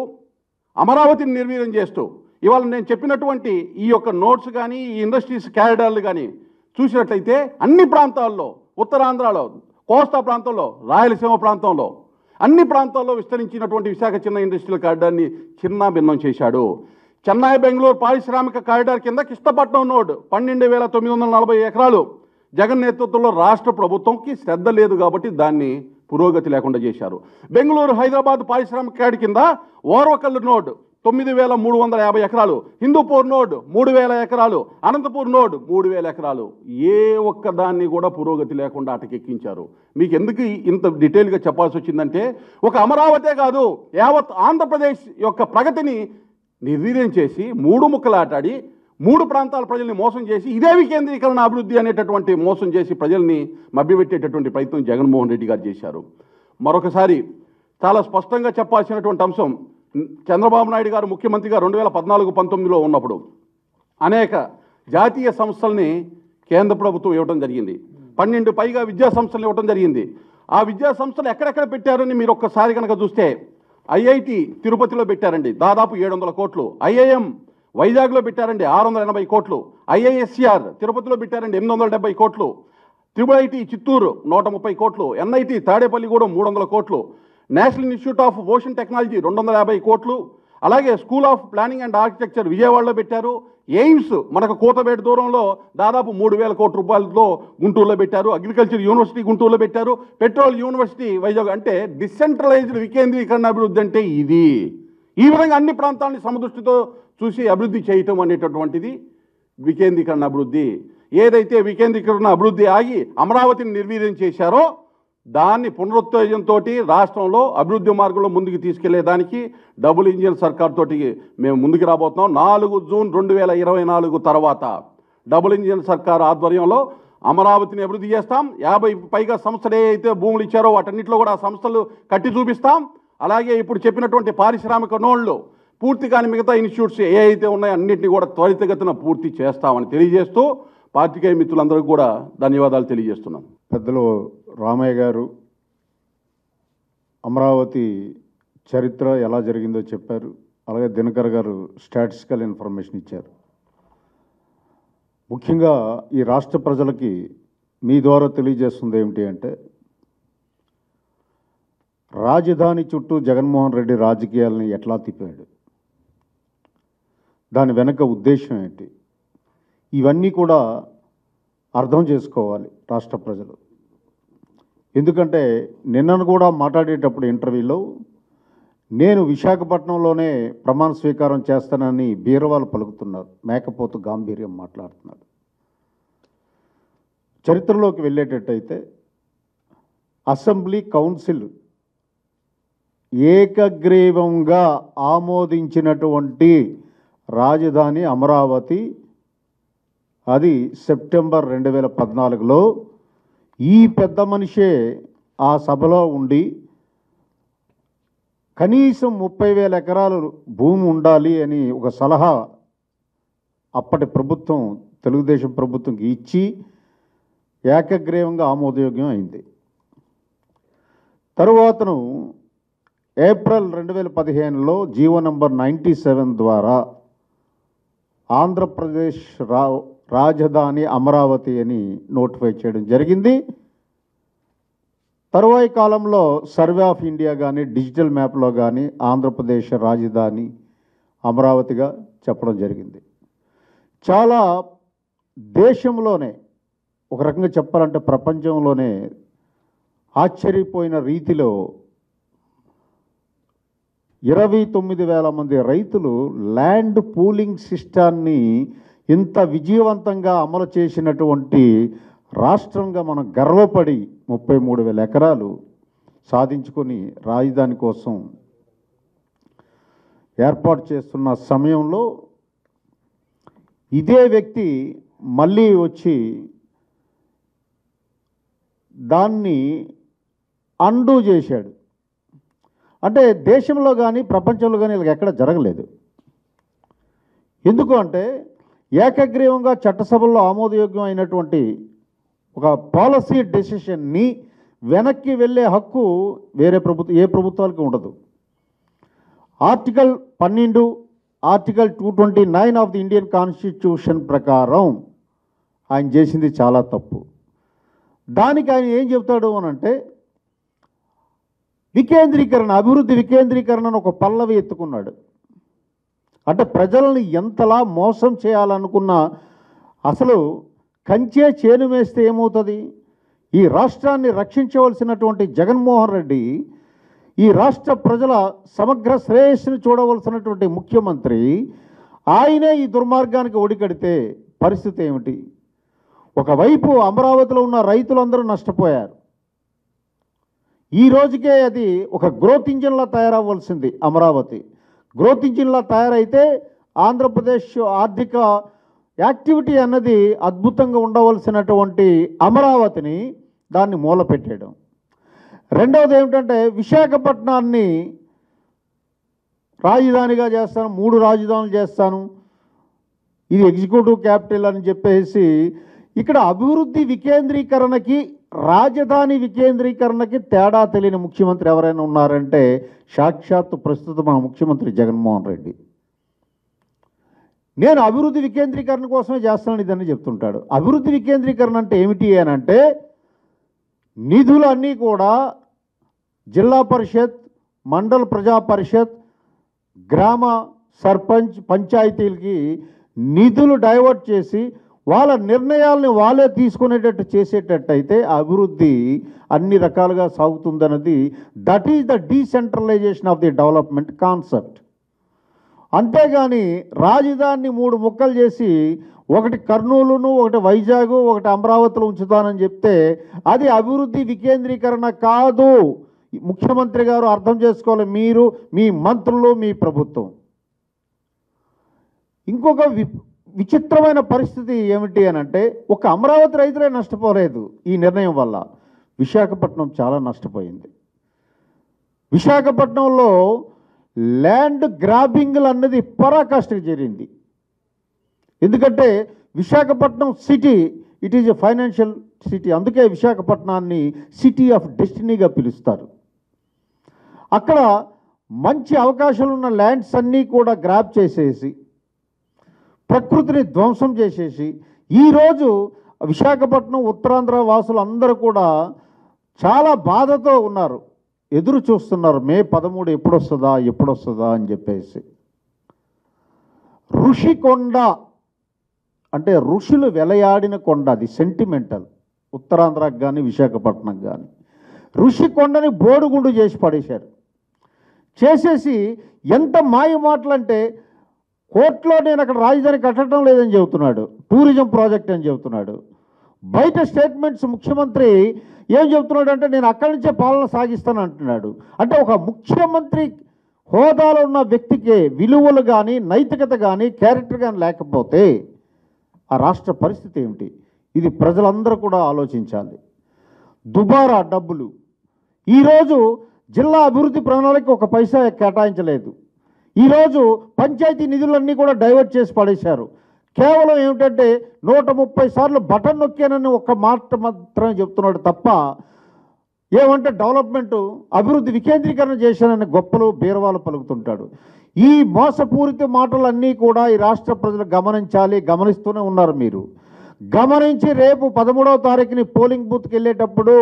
అమరావతిని నిర్వీర్యం చేస్తూ ఇవాళ నేను చెప్పినటువంటి ఈ యొక్క నోట్స్ కానీ ఈ ఇండస్ట్రీస్ క్యారిడార్లు కానీ చూసినట్లయితే అన్ని ప్రాంతాల్లో, ఉత్తరాంధ్రలో, కోస్తా ప్రాంతంలో, రాయలసీమ ప్రాంతంలో, అన్ని ప్రాంతాల్లో విస్తరించినటువంటి విశాఖ చిన్న ఇండస్ట్రియల్ కారిడార్ని చిన్న భిన్నం చేశాడు. చెన్నై బెంగళూరు పారిశ్రామిక కారిడార్ కింద కృష్ణపట్నం నోడ్ 12,940 ఎకరాలు జగన్ నేతృత్వంలో రాష్ట్ర ప్రభుత్వంకి శ్రద్ధ లేదు కాబట్టి దాన్ని పురోగతి లేకుండా చేశారు. బెంగళూరు హైదరాబాద్ పారిశ్రామిక కారిడార్ కింద ఓర్వకల్లు నోడ్ 9,350 ఎకరాలు, హిందూపూర్ నోడ్ 3,000 ఎకరాలు, అనంతపూర్ నోడ్ 3,000 ఎకరాలు, ఏ ఒక్క దాన్ని కూడా పురోగతి లేకుండా అటకెక్కించారు. మీకు ఎందుకు ఇంత డీటెయిల్గా చెప్పాల్సి వచ్చిందంటే, ఒక అమరావతే కాదు యావత్ ఆంధ్రప్రదేశ్ యొక్క ప్రగతిని నిర్వీర్యం చేసి 3 ముక్కలాటాడి 3 ప్రాంతాల ప్రజల్ని మోసం చేసి ఇదే వికేంద్రీకరణ అభివృద్ధి అనేటటువంటి మోసం చేసి ప్రజల్ని మభ్యపెట్టేటటువంటి ప్రయత్నం జగన్మోహన్ రెడ్డి గారు చేశారు. మరొకసారి చాలా స్పష్టంగా చెప్పాల్సినటువంటి అంశం, చంద్రబాబు నాయుడు గారు ముఖ్యమంత్రిగా 2014-19లో ఉన్నప్పుడు అనేక జాతీయ సంస్థల్ని కేంద్ర ప్రభుత్వం ఇవ్వడం జరిగింది. 12 పైగా విద్యా సంస్థలు ఇవ్వడం జరిగింది. ఆ విద్యా సంస్థలు ఎక్కడెక్కడ పెట్టారని మీరు ఒక్కసారి కనుక చూస్తే, ఐఐటి తిరుపతిలో పెట్టారండి దాదాపు 700 కోట్లు, ఐఐఎం వైజాగ్లో పెట్టారండి 680 కోట్లు, ఐఐఎస్సిఆర్ తిరుపతిలో పెట్టారండి 870 కోట్లు, ట్రిపుల్ చిత్తూరు 130 కోట్లు, ఎన్ఐటి తాడేపల్లిగూడెం 300 కోట్లు, national institute of ocean technology 250 కోట్లు, అలాగే school of planning and architecture విజయవాడలో పెట్టారు, ఎయిమ్స్ మనకు కూతబేట దూరంలో దాదాపు 3,000 కోట్ల రూపాయలతో గుంటూరులో పెట్టారు, అగ్రికల్చర్ యూనివర్సిటీ గుంటూరులో పెట్టారు, పెట్రోల్ యూనివర్సిటీ వైజాగ్. అంటే డిసెంట్రలైజ్డ్ వికేంద్రీకరణ అభివృద్ధి అంటే ఇది. ఈ విధంగా అన్ని ప్రాంతాలని సమదృష్టితో చూసి అభివృద్ధి చేయటం అనేటటువంటిది వికేంద్రీకరణ అభివృద్ధి. ఏదైతే వికేంద్రీకరణ అభివృద్ధి ఆగి అమరావతిని నిర్వీర్యం చేశారో దాన్ని పునరుత్తేజంతో రాష్ట్రంలో అభివృద్ధి మార్గంలో ముందుకు తీసుకెళ్లేదానికి డబుల్ ఇంజిన్ సర్కార్ తోటి మేము ముందుకు రాబోతున్నాం. 4 జూన్ 2024 తర్వాత డబుల్ ఇంజిన్ సర్కార్ ఆధ్వర్యంలో అమరావతిని అభివృద్ధి చేస్తాం. 50 పైగా సంస్థలు ఏవైతే భూములు ఇచ్చారో వాటన్నిటిలో కూడా ఆ సంస్థలు కట్టి చూపిస్తాం. అలాగే ఇప్పుడు చెప్పినటువంటి పారిశ్రామిక నోళ్లు పూర్తి కాని మిగతా ఇన్స్టిట్యూట్స్ ఏ అయితే ఉన్నాయో అన్నింటినీ కూడా త్వరితగతిన పూర్తి చేస్తామని తెలియజేస్తూ పాత్రికేయ మిత్రులందరికీ కూడా ధన్యవాదాలు తెలియజేస్తున్నాం. పెద్దలు రామయ్య గారు అమరావతి చరిత్ర ఎలా జరిగిందో చెప్పారు. అలాగే దినకర్ గారు స్టాటిస్టికల్ ఇన్ఫర్మేషన్ ఇచ్చారు. ముఖ్యంగా ఈ రాష్ట్ర ప్రజలకి మీ ద్వారా తెలియజేస్తుంది ఏమిటి అంటే, రాజధాని చుట్టూ జగన్మోహన్ రెడ్డి రాజకీయాలని ఎట్లా తిప్పాడు, దాని వెనక ఉద్దేశం ఏంటి, ఇవన్నీ కూడా అర్థం చేసుకోవాలి రాష్ట్ర ప్రజలు. ఎందుకంటే నిన్నను కూడా మాట్లాడేటప్పుడు ఇంటర్వ్యూలో నేను విశాఖపట్నంలోనే ప్రమాణ స్వీకారం చేస్తానని బీరవాళ్ళు పలుకుతున్నారు, మేకపోతు గాంభీర్యం మాట్లాడుతున్నారు. చరిత్రలోకి వెళ్ళేటట్టయితే అసెంబ్లీ కౌన్సిల్ ఏకగ్రీవంగా ఆమోదించినటువంటి రాజధాని అమరావతి, అది సెప్టెంబర్ 2014లో ఈ పెద్ద మనిషే ఆ సభలో ఉండి కనీసం 30,000 ఎకరాలు భూమి ఉండాలి అని ఒక సలహా అప్పటి ప్రభుత్వం తెలుగుదేశం ప్రభుత్వంకి ఇచ్చి ఏకగ్రీవంగా ఆమోదయోగ్యం అయింది. తరువాతను ఏప్రిల్ 2015లో జీవో నంబర్ 97 ద్వారా ఆంధ్రప్రదేశ్ రాజధాని అమరావతి అని నోటిఫై చేయడం జరిగింది. తరువాయి కాలంలో సర్వే ఆఫ్ ఇండియా కానీ డిజిటల్ మ్యాప్లో కానీ ఆంధ్రప్రదేశ్ రాజధాని అమరావతిగా చెప్పడం జరిగింది. చాలా దేశంలోనే, ఒక రకంగా చెప్పాలంటే ప్రపంచంలోనే ఆశ్చర్యపోయిన రీతిలో 29,000 మంది రైతులు ల్యాండ్ పూలింగ్ సిస్టాన్ని ఇంత విజయవంతంగా అమలు చేసినటువంటి రాష్ట్రంగా మనం గర్వపడి 33,000 ఎకరాలు సాధించుకొని రాజధాని కోసం ఏర్పాటు చేస్తున్న సమయంలో ఇదే వ్యక్తి మళ్ళీ వచ్చి దాన్ని అండూ చేశాడు. అంటే దేశంలో కానీ ప్రపంచంలో కానీ ఇలా ఎక్కడ జరగలేదు. ఎందుకు అంటే ఏకగ్రీవంగా చట్టసభల్లో ఆమోదయోగ్యం అయినటువంటి ఒక పాలసీ డెసిషన్ని వెనక్కి వెళ్ళే హక్కు వేరే ఏ ప్రభుత్వాలకు ఉండదు. Article 12, article 229 of the Indian constitution ప్రకారం ఆయన చేసింది చాలా తప్పు. దానికి ఆయన ఏం చెప్తాడు అనంటే, వికేంద్రీకరణ, అభివృద్ధి వికేంద్రీకరణను ఒక పల్లవి ఎత్తుకున్నాడు. అంటే ప్రజల్ని ఎంతలా మోసం చేయాలనుకున్నా అసలు కంచే చేను వేస్తే ఏమవుతుంది? ఈ రాష్ట్రాన్ని రక్షించవలసినటువంటి జగన్మోహన్ రెడ్డి, ఈ రాష్ట్ర ప్రజల సమగ్ర శ్రేయస్సును చూడవలసినటువంటి ముఖ్యమంత్రి, ఆయనే ఈ దుర్మార్గానికి ఒడికడితే పరిస్థితి ఏమిటి? ఒకవైపు అమరావతిలో ఉన్న రైతులందరూ నష్టపోయారు. ఈ రోజుకే అది ఒక గ్రోత్ ఇంజిన్లా తయారవ్వాల్సింది. అమరావతి గ్రోత్ ఇంజిన్లా తయారైతే ఆంధ్రప్రదేశ్ ఆర్థిక యాక్టివిటీ అన్నది అద్భుతంగా ఉండవలసినటువంటి అమరావతిని దాన్ని మూలపెట్టేయడం. రెండవది ఏమిటంటే విశాఖపట్నాన్ని రాజధానిగా చేస్తాను, 3 రాజధానులు చేస్తాను, ఇది ఎగ్జిక్యూటివ్ క్యాపిటల్ అని చెప్పేసి ఇక్కడ అభివృద్ధి వికేంద్రీకరణకి రాజధాని వికేంద్రీకరణకి తేడా తెలియని ముఖ్యమంత్రి ఎవరైనా ఉన్నారంటే సాక్షాత్తు ప్రస్తుతం మన ముఖ్యమంత్రి జగన్మోహన్ రెడ్డి. నేను అభివృద్ధి వికేంద్రీకరణ కోసమే చేస్తానని ఇదని చెప్తుంటాడు. అభివృద్ధి వికేంద్రీకరణ అంటే ఏమిటి అని అంటే నిధులన్నీ కూడా జిల్లా పరిషత్, మండల ప్రజా పరిషత్, గ్రామ సర్పంచ్, పంచాయతీలకి నిధులు డైవర్ట్ చేసి వాళ్ళ నిర్ణయాలని వాళ్ళే తీసుకునేటట్టు చేసేటట్టయితే అభివృద్ధి అన్ని రకాలుగా సాగుతుందన్నది that is the decentralization of the development concept. అంతేగాని రాజధానిని 3 ముక్కలు చేసి ఒకటి కర్నూలును, ఒకటి వైజాగ్, ఒకటి అమరావతిలో ఉంచుతానని చెప్తే అది అభివృద్ధి వికేంద్రీకరణ కాదు. ముఖ్యమంత్రి గారు అర్థం చేసుకోవాలి, మీరు, మీ మంత్రులు, మీ ప్రభుత్వం. ఇంకొక విచిత్రమైన పరిస్థితి ఏమిటి అని అంటే ఒక అమరావతి రైతులే నష్టపోలేదు ఈ నిర్ణయం వల్ల, విశాఖపట్నం చాలా నష్టపోయింది. విశాఖపట్నంలో ల్యాండ్ గ్రాబింగ్లు అన్నది పరాకాష్ఠకు చేరింది. ఎందుకంటే Visakhapatnam city it is a financial city, అందుకే విశాఖపట్నాన్ని సిటీ ఆఫ్ డెస్టినీగా పిలుస్తారు. అక్కడ మంచి అవకాశాలు ఉన్న ల్యాండ్స్ అన్నీ కూడా గ్రాబ్ చేసేసి ప్రకృతిని ధ్వంసం చేసేసి ఈరోజు విశాఖపట్నం ఉత్తరాంధ్ర వాసులు అందరూ కూడా చాలా బాధతో ఉన్నారు, ఎదురు చూస్తున్నారు మే 13 ఎప్పుడొస్తుందా అని చెప్పేసి. ఋషికొండ అంటే ఋషులు వెలయాడిన కొండ, అది సెంటిమెంటల్. ఉత్తరాంధ్రకు కానీ విశాఖపట్నంకి కానీ ఋషికొండని బోడుగుండు చేసి పడేశారు. చేసేసి ఎంత మాయ మాటలంటే కోర్టులో నేను అక్కడ రాజధాని కట్టడం లేదని చెబుతున్నాడు, టూరిజం ప్రాజెక్ట్ అని చెబుతున్నాడు. బయట స్టేట్మెంట్స్ ముఖ్యమంత్రి ఏం చెబుతున్నాడు అంటే నేను అక్కడి నుంచే పాలన సాగిస్తాను అంటున్నాడు. అంటే ఒక ముఖ్యమంత్రి హోదాలో ఉన్న వ్యక్తికి విలువలు కానీ, నైతికత కానీ, క్యారెక్టర్ కానీ లేకపోతే ఆ రాష్ట్ర పరిస్థితి ఏమిటి? ఇది ప్రజలందరూ కూడా ఆలోచించాలి. దుబారా డబ్బులు ఈరోజు జిల్లా అభివృద్ధి ప్రణాళిక 1 పైసా కేటాయించలేదు. ఈరోజు పంచాయతీ నిధులన్నీ కూడా డైవర్ట్ చేసి పడేశారు. కేవలం ఏమిటంటే 130 సార్లు బటన్ నొక్కానని ఒక్క మాట మాత్రమే చెప్తున్నాడు తప్ప ఏమంటే డెవలప్మెంట్ అభివృద్ధి వికేంద్రీకరణ చేశానని గొప్పలు బీరవాలు పలుకుతుంటాడు. ఈ మోసపూరిత మాటలన్నీ కూడా ఈ రాష్ట్ర ప్రజలు గమనించాలి, గమనిస్తూనే ఉన్నారు. మీరు గమనించి రేపు 13వ తారీఖుని పోలింగ్ బూత్కి వెళ్ళేటప్పుడు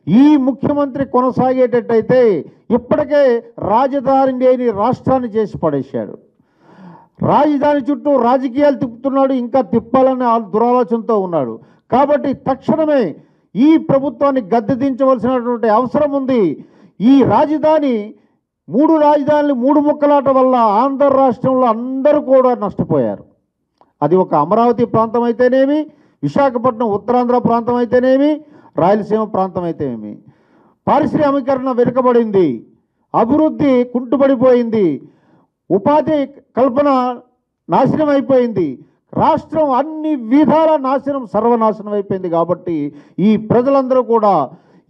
ఈ ముఖ్యమంత్రి కొనసాగేటట్టయితే ఇప్పటికే రాజధాని లేని రాష్ట్రాన్ని చేసి పడేశాడు. రాజధాని చుట్టూ రాజకీయాలు తిప్పుతున్నాడు, ఇంకా తిప్పాలనే దురాలోచనతో ఉన్నాడు. కాబట్టి తక్షణమే ఈ ప్రభుత్వాన్ని గద్దెదించవలసినటువంటి అవసరం ఉంది. ఈ రాజధాని 3 రాజధానులు 3 ముక్కలాట వల్ల ఆంధ్ర రాష్ట్రంలో అందరూ కూడా నష్టపోయారు. అది ఒక అమరావతి ప్రాంతం అయితేనేమి, విశాఖపట్నం ఉత్తరాంధ్ర ప్రాంతం అయితేనేమి, రాయలసీమ ప్రాంతం అయితేనేమి. పారిశ్రామికరణ వెనుకబడింది, అభివృద్ధి కుంటుపడిపోయింది, ఉపాధి కల్పన నాశనం అయిపోయింది, రాష్ట్రం అన్ని విధాల సర్వనాశనం అయిపోయింది. కాబట్టి ఈ ప్రజలందరూ కూడా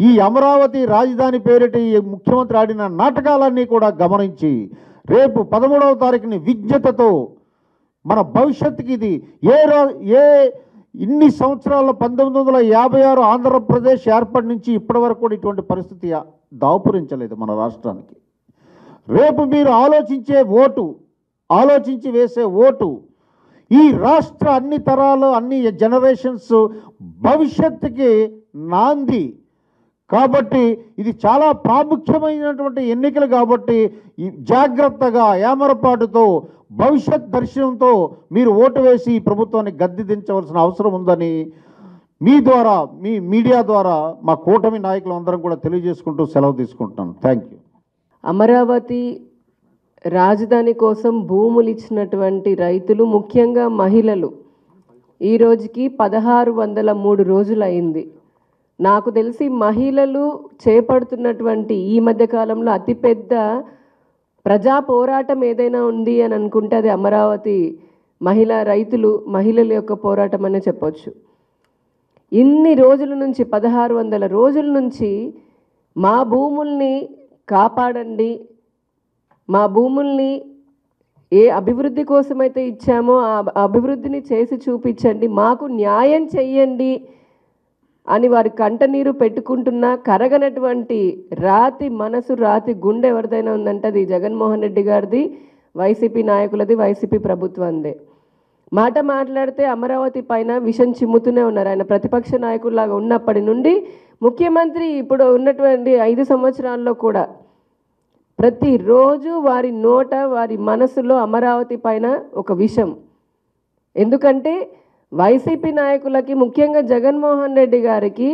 ఈ అమరావతి రాజధాని పేరిట ఈ ముఖ్యమంత్రి ఆడిన నాటకాలన్నీ కూడా గమనించి రేపు 13వ తారీఖుని విజ్ఞతతో మన భవిష్యత్తుకి ఇది ఇన్ని సంవత్సరాల 1956 ఆంధ్రప్రదేశ్ ఏర్పడి నుంచి ఇప్పటి వరకు కూడా ఇటువంటి పరిస్థితి దాపురించలేదు మన రాష్ట్రానికి. రేపు మీరు ఆలోచించి వేసే ఓటు ఈ రాష్ట్ర అన్ని తరాలు, అన్ని జనరేషన్స్ భవిష్యత్తుకి నాంది. కాబట్టి ఇది చాలా ప్రాముఖ్యమైనటువంటి ఎన్నికలు కాబట్టి ఈ జాగ్రత్తగా ఏమరపాటుతో భవిష్యత్ దర్శనంతో మీరు ఓటు వేసి ఈ ప్రభుత్వాన్ని గద్దె దించవలసిన అవసరం ఉందని మీ ద్వారా, మీ మీడియా ద్వారా మా కూటమి నాయకులు అందరం కూడా తెలియజేసుకుంటూ సెలవు తీసుకుంటున్నాను. Thank you. అమరావతి రాజధాని కోసం భూములు ఇచ్చినటువంటి రైతులు, ముఖ్యంగా మహిళలు, ఈ రోజుకి 1603 రోజులు అయింది. నాకు తెలిసి మహిళలు చేపడుతున్నటువంటి ఈ మధ్యకాలంలో అతిపెద్ద ప్రజా పోరాటం ఏదైనా ఉంది అని అనుకుంటే అది అమరావతి మహిళల యొక్క పోరాటం అనే చెప్పొచ్చు. ఇన్ని రోజుల నుంచి 1600 రోజుల నుంచి మా భూముల్ని కాపాడండి, మా భూముల్ని ఏ అభివృద్ధి కోసమైతే ఇచ్చామో ఆ అభివృద్ధిని చేసి చూపించండి, మాకు న్యాయం చెయ్యండి అని వారి కంటనీరు పెట్టుకుంటున్న కరగనటువంటి రాతి మనసు, రాతి గుండె ఎవరిదైనా ఉందంటే అది జగన్మోహన్ రెడ్డి గారిది, వైసీపీ నాయకులది, వైసీపీ ప్రభుత్వందే. మాట మాట్లాడితే అమరావతి పైన విషం చిమ్ముతూనే ఉన్నారు. ఆయన ప్రతిపక్ష నాయకుల్లాగా ఉన్నప్పటి నుండి ముఖ్యమంత్రి ఇప్పుడు ఉన్నటువంటి 5 సంవత్సరాల్లో కూడా ప్రతిరోజు వారి నోట, వారి మనసులో అమరావతి పైన ఒక విషం. ఎందుకంటే వైసీపీ నాయకులకి, ముఖ్యంగా జగన్మోహన్ రెడ్డి గారికి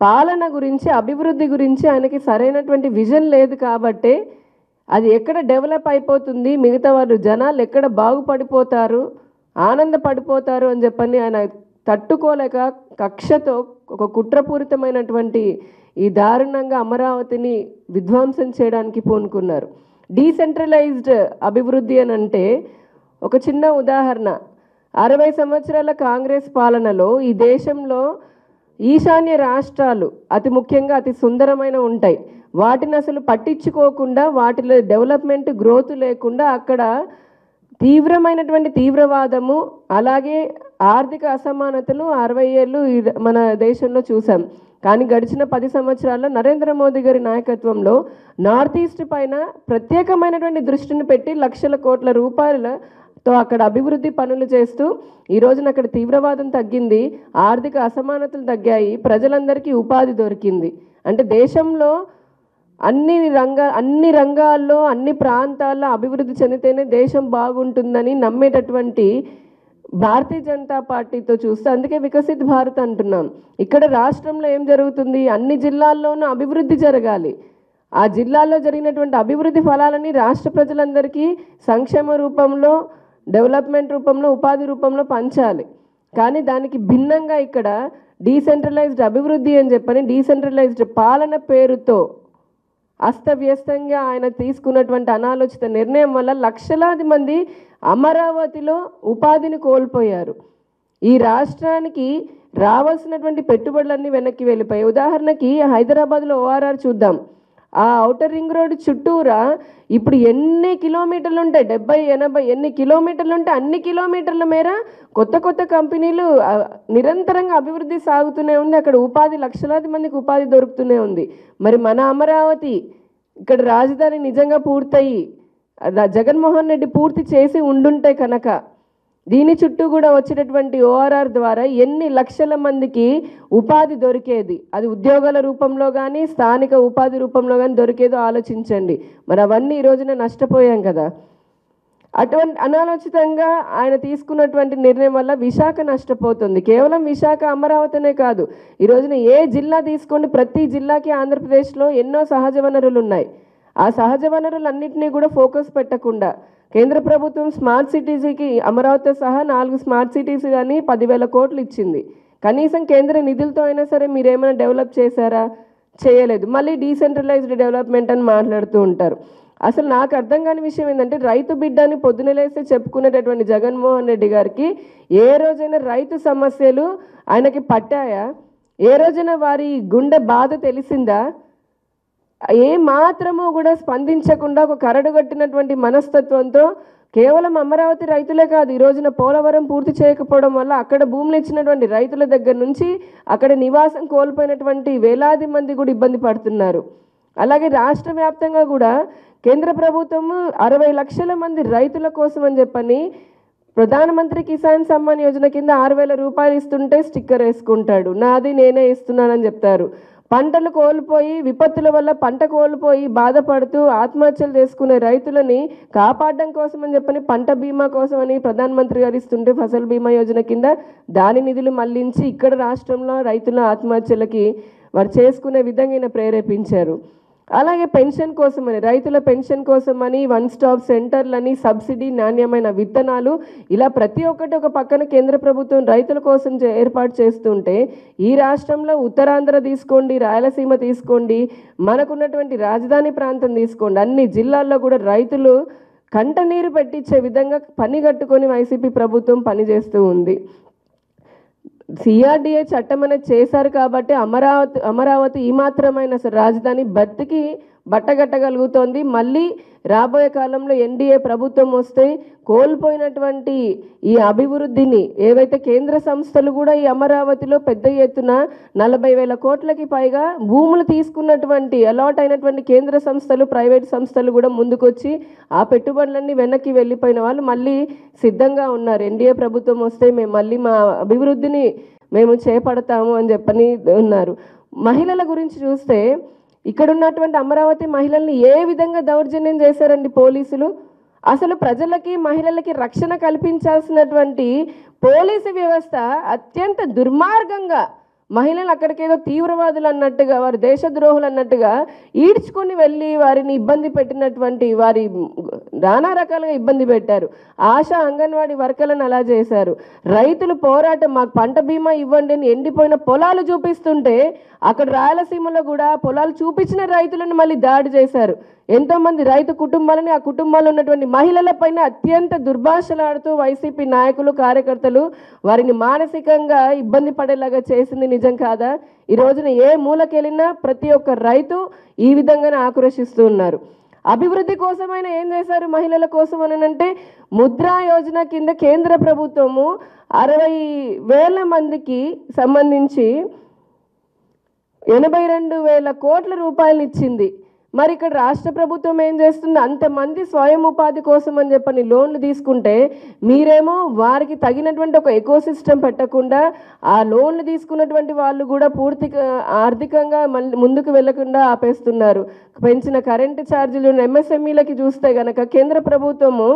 పాలన గురించి, అభివృద్ధి గురించి ఆయనకి సరైనటువంటి విజన్ లేదు కాబట్టే అది ఎక్కడ డెవలప్ అయిపోతుంది, మిగతా వాళ్ళు జనాలు ఎక్కడ బాగుపడిపోతారు, ఆనందపడిపోతారు అని చెప్పని ఆయన తట్టుకోలేక కక్షతో ఒక కుట్రపూరితమైనటువంటి ఈ దారుణంగా అమరావతిని విధ్వంసం చేయడానికి పూనుకున్నారు. డీసెంట్రలైజ్డ్ అభివృద్ధి అని అంటే ఒక చిన్న ఉదాహరణ, 60 సంవత్సరాల కాంగ్రెస్ పాలనలో ఈ దేశంలో ఈశాన్య రాష్ట్రాలు అతి ముఖ్యంగా అతి సుందరమైన ఉంటాయి. వాటిని అసలు పట్టించుకోకుండా, వాటిలో డెవలప్మెంట్ గ్రోత్ లేకుండా అక్కడ తీవ్రమైనటువంటి తీవ్రవాదము, అలాగే ఆర్థిక అసమానతలు 60 ఏళ్ళు మన దేశంలో చూసాం. కానీ గడిచిన 10 సంవత్సరాల్లో నరేంద్ర మోదీ గారి నాయకత్వంలో నార్త్ ఈస్ట్ పైన ప్రత్యేకమైనటువంటి దృష్టిని పెట్టి లక్షల కోట్ల రూపాయలతో అక్కడ అభివృద్ధి పనులు చేస్తూ ఈ రోజున అక్కడ తీవ్రవాదం తగ్గింది, ఆర్థిక అసమానతలు తగ్గాయి, ప్రజలందరికీ ఉపాధి దొరికింది. అంటే దేశంలో అన్ని రంగాల్లో, అన్ని ప్రాంతాల్లో అభివృద్ధి చెందితేనే దేశం బాగుంటుందని నమ్మేటటువంటి భారతీయ జనతా పార్టీతో చూస్తే అందుకే వికసిత్ భారత్ అంటున్నాం. ఇక్కడ రాష్ట్రంలో ఏం జరుగుతుంది, అన్ని జిల్లాల్లోనూ అభివృద్ధి జరగాలి. ఆ జిల్లాల్లో జరిగినటువంటి అభివృద్ధి ఫలాలని రాష్ట్ర ప్రజలందరికీ సంక్షేమ రూపంలో, డెవలప్మెంట్ రూపంలో, ఉపాధి రూపంలో పంచాలి. కానీ దానికి భిన్నంగా ఇక్కడ డీసెంట్రలైజ్డ్ అభివృద్ధి అని చెప్పని డీసెంట్రలైజ్డ్ పాలన పేరుతో అస్తవ్యస్తంగా ఆయన తీసుకున్నటువంటి అనాలోచిత నిర్ణయం వల్ల లక్షలాది మంది అమరావతిలో ఉపాధిని కోల్పోయారు. ఈ రాష్ట్రానికి రావాల్సినటువంటి పెట్టుబడులన్నీ వెనక్కి వెళ్ళిపోయాయి. ఉదాహరణకి హైదరాబాద్లో ORR చూద్దాం. ఆ ఔటర్ రింగ్ రోడ్ చుట్టూరా ఇప్పుడు ఎన్ని కిలోమీటర్లు ఉంటాయి, 70, 80 ఎన్ని కిలోమీటర్లు ఉంటే అన్ని కిలోమీటర్ల మేర కొత్త కొత్త కంపెనీలు నిరంతరంగా అభివృద్ధి సాగుతూనే ఉంది. అక్కడ ఉపాధి, లక్షలాది మందికి ఉపాధి దొరుకుతూనే ఉంది. మరి మన అమరావతి ఇక్కడ రాజధాని నిజంగా పూర్తయి జగన్మోహన్ రెడ్డి పూర్తి చేసి ఉండుంటే కనుక దీని చుట్టూ కూడా వచ్చేటటువంటి ORR ద్వారా ఎన్ని లక్షల మందికి ఉపాధి దొరికేది, అది ఉద్యోగాల రూపంలో కానీ స్థానిక ఉపాధి రూపంలో కానీ దొరికేదో ఆలోచించండి. మరి అవన్నీ ఈ రోజున నష్టపోయాం కదా. అటువంటి అనాలోచితంగా ఆయన తీసుకున్నటువంటి నిర్ణయం వల్ల విశాఖ నష్టపోతుంది. కేవలం విశాఖ, అమరావతినే కాదు, ఈ రోజున ఏ జిల్లా తీసుకోండి, ప్రతి జిల్లాకి ఆంధ్రప్రదేశ్లో ఎన్నో సహజ వనరులు ఉన్నాయి. ఆ సహజ వనరులన్నింటినీ కూడా ఫోకస్ పెట్టకుండా కేంద్ర ప్రభుత్వం స్మార్ట్ సిటీస్కి అమరావతి సహా 4 స్మార్ట్ సిటీస్ కానీ 10,000 కోట్లు ఇచ్చింది. కనీసం కేంద్ర నిధులతో అయినా సరే మీరేమైనా డెవలప్ చేశారా? చేయలేదు. మళ్ళీ డీసెంట్రలైజ్డ్ డెవలప్మెంట్ అని మాట్లాడుతూ ఉంటారు. అసలు నాకు అర్థం కాని విషయం ఏంటంటే, రైతు బిడ్డని పొద్దున లేస్తే చెప్పుకునేటటువంటి జగన్మోహన్ రెడ్డి గారికి ఏ రోజైనా రైతు సమస్యలు ఆయనకి పట్టాయా? ఏ రోజైనా వారి గుండె బాధ తెలిసిందా? ఏ మాత్రము కూడా స్పందించకుండా ఒక కరడుగట్టినటువంటి మనస్తత్వంతో కేవలం అమరావతి రైతులే కాదు, ఈ రోజున పోలవరం పూర్తి చేయకపోవడం వల్ల అక్కడ భూములు ఇచ్చినటువంటి రైతుల దగ్గర నుంచి అక్కడ నివాసం కోల్పోయినటువంటి వేలాది మంది కూడా ఇబ్బంది పడుతున్నారు. అలాగే రాష్ట్ర వ్యాప్తంగా కూడా కేంద్ర ప్రభుత్వము 60 లక్షల మంది రైతుల కోసం అని చెప్పని ప్రధానమంత్రి కిసాన్ సమ్మాన్ యోజన కింద 6,000 రూపాయలు ఇస్తుంటే స్టిక్కర్ వేసుకుంటాడు, నాది నేనే ఇస్తున్నానని చెప్తారు. పంటలు కోల్పోయి విపత్తుల వల్ల పంట కోల్పోయి బాధపడుతూ ఆత్మహత్యలు చేసుకునే రైతులని కాపాడడం కోసం అని చెప్పని పంట బీమా కోసం అని ప్రధానమంత్రి గారు ఇస్తుంటే ఫసల్ బీమా యోజన కింద దాని నిధులు మళ్లించి ఇక్కడ రాష్ట్రంలో రైతుల ఆత్మహత్యలకి వారు చేసుకునే విధంగా ఈయన ప్రేరేపించారు. అలాగే పెన్షన్ కోసమని రైతుల పెన్షన్ కోసమని 1 స్టాప్ సెంటర్లని సబ్సిడీ నాణ్యమైన విత్తనాలు ఇలా ప్రతి ఒక్కటి ఒక పక్కన కేంద్ర ప్రభుత్వం రైతుల కోసం ఏర్పాటు చేస్తుంటే ఈ రాష్ట్రంలో ఉత్తరాంధ్ర తీసుకోండి, రాయలసీమ తీసుకోండి, మనకున్నటువంటి రాజధాని ప్రాంతం తీసుకోండి, అన్ని జిల్లాల్లో కూడా రైతులు కంట నీరు పెట్టించే విధంగా పని కట్టుకొని వైసీపీ ప్రభుత్వం పనిచేస్తూ ఉంది. సిఆర్డిఏ చట్టం అనేది చేశారు కాబట్టి అమరావతి ఈ మాత్రమైన రాజధాని బట్టగట్టగలుగుతోంది. మళ్ళీ రాబోయే కాలంలో ఎన్డీఏ ప్రభుత్వం వస్తే కోల్పోయినటువంటి ఈ అభివృద్ధిని ఏవైతే కేంద్ర సంస్థలు కూడా ఈ అమరావతిలో పెద్ద ఎత్తున 40,000 కోట్లకి పైగా భూములు తీసుకున్నటువంటి అలాట్ అయినటువంటి కేంద్ర సంస్థలు, ప్రైవేట్ సంస్థలు కూడా ముందుకొచ్చి ఆ పెట్టుబడులన్నీ వెనక్కి వెళ్ళిపోయిన వాళ్ళు మళ్ళీ సిద్ధంగా ఉన్నారు. ఎన్డీఏ ప్రభుత్వం వస్తే మేము మళ్ళీ మా అభివృద్ధిని మేము చేపడతాము అని చెప్పని ఉన్నారు. మహిళల గురించి చూస్తే ఇక్కడ ఉన్నటువంటి అమరావతి మహిళల్ని ఏ విధంగా దౌర్జన్యం చేశారండి పోలీసులు. అసలు ప్రజలకి మహిళలకి రక్షణ కల్పించాల్సినటువంటి పోలీసు వ్యవస్థ అత్యంత దుర్మార్గంగా మహిళలు అక్కడికేదో తీవ్రవాదులు అన్నట్టుగా, వారు దేశద్రోహులు అన్నట్టుగా ఈడ్చుకొని వెళ్ళి వారిని ఇబ్బంది పెట్టినటువంటి వారి నానా రకాలుగా ఇబ్బంది పెట్టారు. ఆశా అంగన్వాడీ వర్కర్లను అలా చేశారు. రైతులు పోరాటం మాకు పంట బీమా ఇవ్వండి అని ఎండిపోయిన పొలాలు చూపిస్తుంటే అక్కడ రాయలసీమలో కూడా పొలాలు చూపించిన రైతులను మళ్ళీ దాడి చేశారు. ఎంతోమంది రైతు కుటుంబాలని, ఆ కుటుంబాల్లో ఉన్నటువంటి మహిళలపైన అత్యంత దుర్భాషలాడుతూ వైసీపీ నాయకులు, కార్యకర్తలు వారిని మానసికంగా ఇబ్బంది పడేలాగా చేసింది నిజం కాదా? ఈ రోజున ఏ మూలకెళ్ళినా ప్రతి ఒక్క రైతు ఈ విధంగానే ఆక్రోశిస్తూ ఉన్నారు. అభివృద్ధి కోసమైనా ఏం చేశారు మహిళల కోసం అని అంటే, ముద్రా యోజన కింద కేంద్ర ప్రభుత్వము 60,000 మందికి సంబంధించి 82,000 కోట్ల రూపాయలు ఇచ్చింది. మరి ఇక్కడ రాష్ట్ర ప్రభుత్వం ఏం చేస్తుంది? అంతమంది స్వయం ఉపాధి కోసం అని చెప్పని లోన్లు తీసుకుంటే మీరేమో వారికి తగినటువంటి ఒక ఎకో సిస్టమ్ పెట్టకుండా ఆ లోన్లు తీసుకున్నటువంటి వాళ్ళు కూడా పూర్తిగా ఆర్థికంగా ముందుకు వెళ్లకుండా ఆపేస్తున్నారు. పెంచిన కరెంటు ఛార్జీలు ఎంఎస్ఎంఈలకి చూస్తే కనుక కేంద్ర ప్రభుత్వము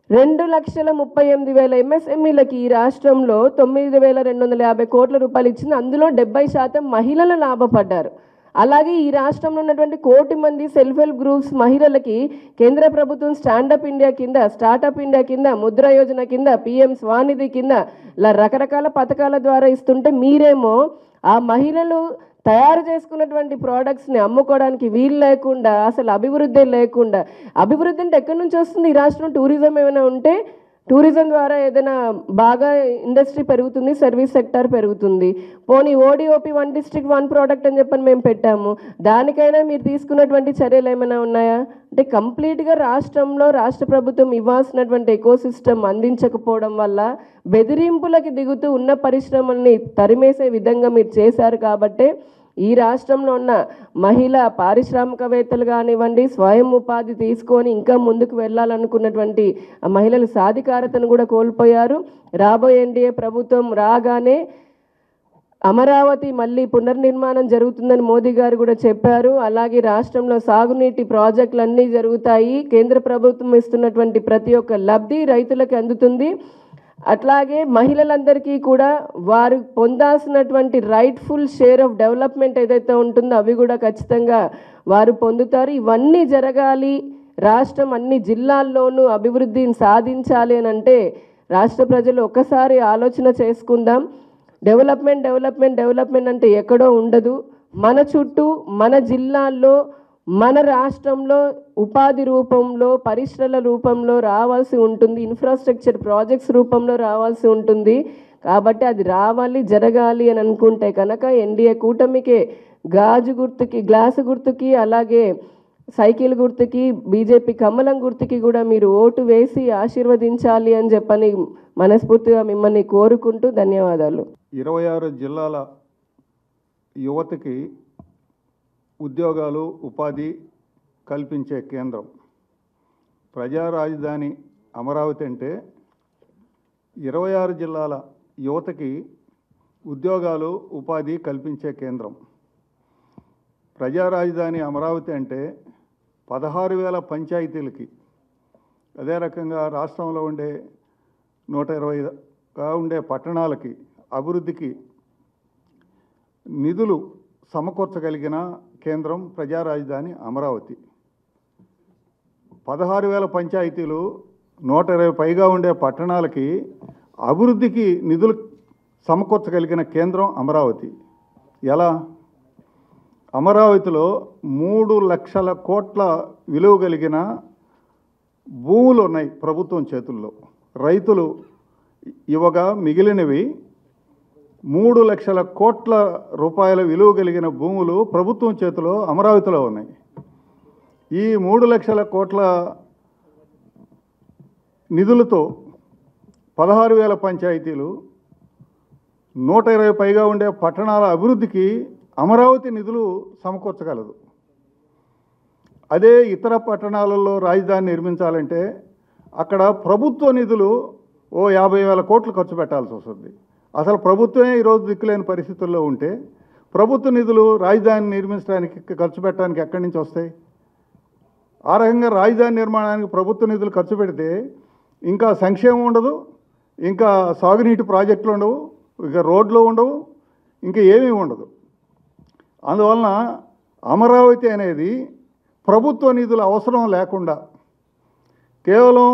2,38,000 ఎంఎస్ఎంఈలకి ఈ రాష్ట్రంలో 9,250 కోట్ల రూపాయలు ఇచ్చింది. అందులో 70% మహిళలు లాభపడ్డారు. అలాగే ఈ రాష్ట్రంలో ఉన్నటువంటి 1 కోటి మంది సెల్ఫ్ హెల్ప్ గ్రూప్స్ మహిళలకి కేంద్ర ప్రభుత్వం స్టాండప్ ఇండియా కింద, స్టార్టప్ ఇండియా కింద, ముద్రా యోజన కింద, పిఎం స్వానిధి కింద ఇలా రకరకాల పథకాల ద్వారా ఇస్తుంటే మీరేమో ఆ మహిళలు తయారు చేసుకున్నటువంటి ప్రోడక్ట్స్ని అమ్ముకోవడానికి వీలు లేకుండా, అసలు అభివృద్ధి లేకుండా, అభివృద్ధి అంటే ఎక్కడి నుంచి వస్తుంది? ఈ రాష్ట్రం టూరిజం ఏమైనా ఉంటే టూరిజం ద్వారా ఏదైనా బాగా ఇండస్ట్రీ పెరుగుతుంది, సర్వీస్ సెక్టర్ పెరుగుతుంది. పోనీ ఓడిఓపి 1 డిస్ట్రిక్ట్ 1 ప్రోడక్ట్ అని చెప్పని మేము పెట్టాము, దానికైనా మీరు తీసుకున్నటువంటి చర్యలు ఏమైనా ఉన్నాయా? అంటే కంప్లీట్గా రాష్ట్రంలో రాష్ట్ర ప్రభుత్వం ఇవ్వాల్సినటువంటి ఎకోసిస్టమ్ అందించకపోవడం వల్ల బెదిరింపులకి దిగుతూ ఉన్న పరిశ్రమల్ని తరిమేసే విధంగా మీరు చేశారు. కాబట్టే ఈ రాష్ట్రంలో ఉన్న మహిళా పారిశ్రామికవేత్తలు కానివ్వండి, స్వయం ఉపాధి తీసుకొని ఇంకా ముందుకు వెళ్ళాలనుకున్నటువంటి మహిళల సాధికారతను కూడా కోల్పోయారు. రాబోయే ఎన్డీఏ ప్రభుత్వం రాగానే అమరావతి మళ్ళీ పునర్నిర్మాణం జరుగుతుందని మోదీ గారు కూడా చెప్పారు. అలాగే రాష్ట్రంలో సాగునీటి ప్రాజెక్టులన్నీ జరుగుతాయి. కేంద్ర ప్రభుత్వం ఇస్తున్నటువంటి ప్రతి ఒక్క లబ్ధి రైతులకు అందుతుంది. అట్లాగే మహిళలందరికీ కూడా వారు పొందాల్సినటువంటి రైట్ఫుల్ షేర్ ఆఫ్ డెవలప్మెంట్ ఏదైతే ఉంటుందో అవి కూడా ఖచ్చితంగా వారు పొందుతారు. ఇవన్నీ జరగాలి, రాష్ట్రం అన్ని జిల్లాల్లోనూ అభివృద్ధిని సాధించాలి అని అంటే రాష్ట్ర ప్రజలు ఒక్కసారి ఆలోచన చేసుకుందాం. డెవలప్మెంట్ అంటే ఎక్కడో ఉండదు. మన చుట్టూ, మన జిల్లాల్లో, మన రాష్ట్రంలో ఉపాధి రూపంలో, పరిశ్రమల రూపంలో రావాల్సి ఉంటుంది, ఇన్ఫ్రాస్ట్రక్చర్ ప్రాజెక్ట్స్ రూపంలో రావాల్సి ఉంటుంది. కాబట్టి అది రావాలి, జరగాలి అని అనుకుంటే కనుక ఎన్డీఏ కూటమికే గ్లాసు గుర్తుకి, అలాగే సైకిల్ గుర్తుకి, బీజేపీ కమలం గుర్తుకి కూడా మీరు ఓటు వేసి ఆశీర్వదించాలి అని చెప్పని మనస్ఫూర్తిగా మిమ్మల్ని కోరుకుంటూ ధన్యవాదాలు. 26 జిల్లాల యువతకి ఉద్యోగాలు, ఉపాధి కల్పించే కేంద్రం ప్రజా రాజధాని అమరావతి అంటే 26 జిల్లాల యువతకి ఉద్యోగాలు, ఉపాధి కల్పించే కేంద్రం. ప్రజా రాజధాని అమరావతి అంటే 16,000 పంచాయతీలకి, అదే రకంగా రాష్ట్రంలో ఉండే 120గా ఉండే పట్టణాలకి అభివృద్ధికి నిధులు సమకూర్చగలిగిన కేంద్రం ప్రజా రాజధాని అమరావతి. 16,000 పంచాయతీలు, 120 పైగా ఉండే పట్టణాలకి అభివృద్ధికి నిధులు సమకూర్చగలిగిన కేంద్రం అమరావతి. ఎలా? అమరావతిలో 3 లక్షల కోట్ల విలువ కలిగిన భూములు ఉన్నాయి ప్రభుత్వం చేతుల్లో. రైతులు ఇవ్వగా మిగిలినవి 3 లక్షల కోట్ల రూపాయల విలువ కలిగిన భూములు ప్రభుత్వం చేతిలో అమరావతిలో ఉన్నాయి. ఈ 3 లక్షల కోట్ల నిధులతో 16,000 పంచాయతీలు, 120 పైగా ఉండే పట్టణాల అభివృద్ధికి అమరావతి నిధులు సమకూర్చగలదు. అదే ఇతర పట్టణాలలో రాజధాని నిర్మించాలంటే అక్కడ ప్రభుత్వ నిధులు 50,000 కోట్లు ఖర్చు పెట్టాల్సి వస్తుంది. అసలు ప్రభుత్వమే ఈరోజు దిక్కులేని పరిస్థితుల్లో ఉంటే ప్రభుత్వ నిధులు రాజధాని నిర్మించడానికి ఖర్చు పెట్టడానికి ఎక్కడి నుంచి వస్తాయి? ఆ రకంగా రాజధాని నిర్మాణానికి ప్రభుత్వ నిధులు ఖర్చు పెడితే ఇంకా సంక్షేమం ఉండదు, ఇంకా సాగునీటి ప్రాజెక్టులు ఉండవు, ఇంకా రోడ్లు ఉండవు, ఇంకా ఏమీ ఉండదు. అందువలన అమరావతి అనేది ప్రభుత్వ నిధుల అవసరం లేకుండా కేవలం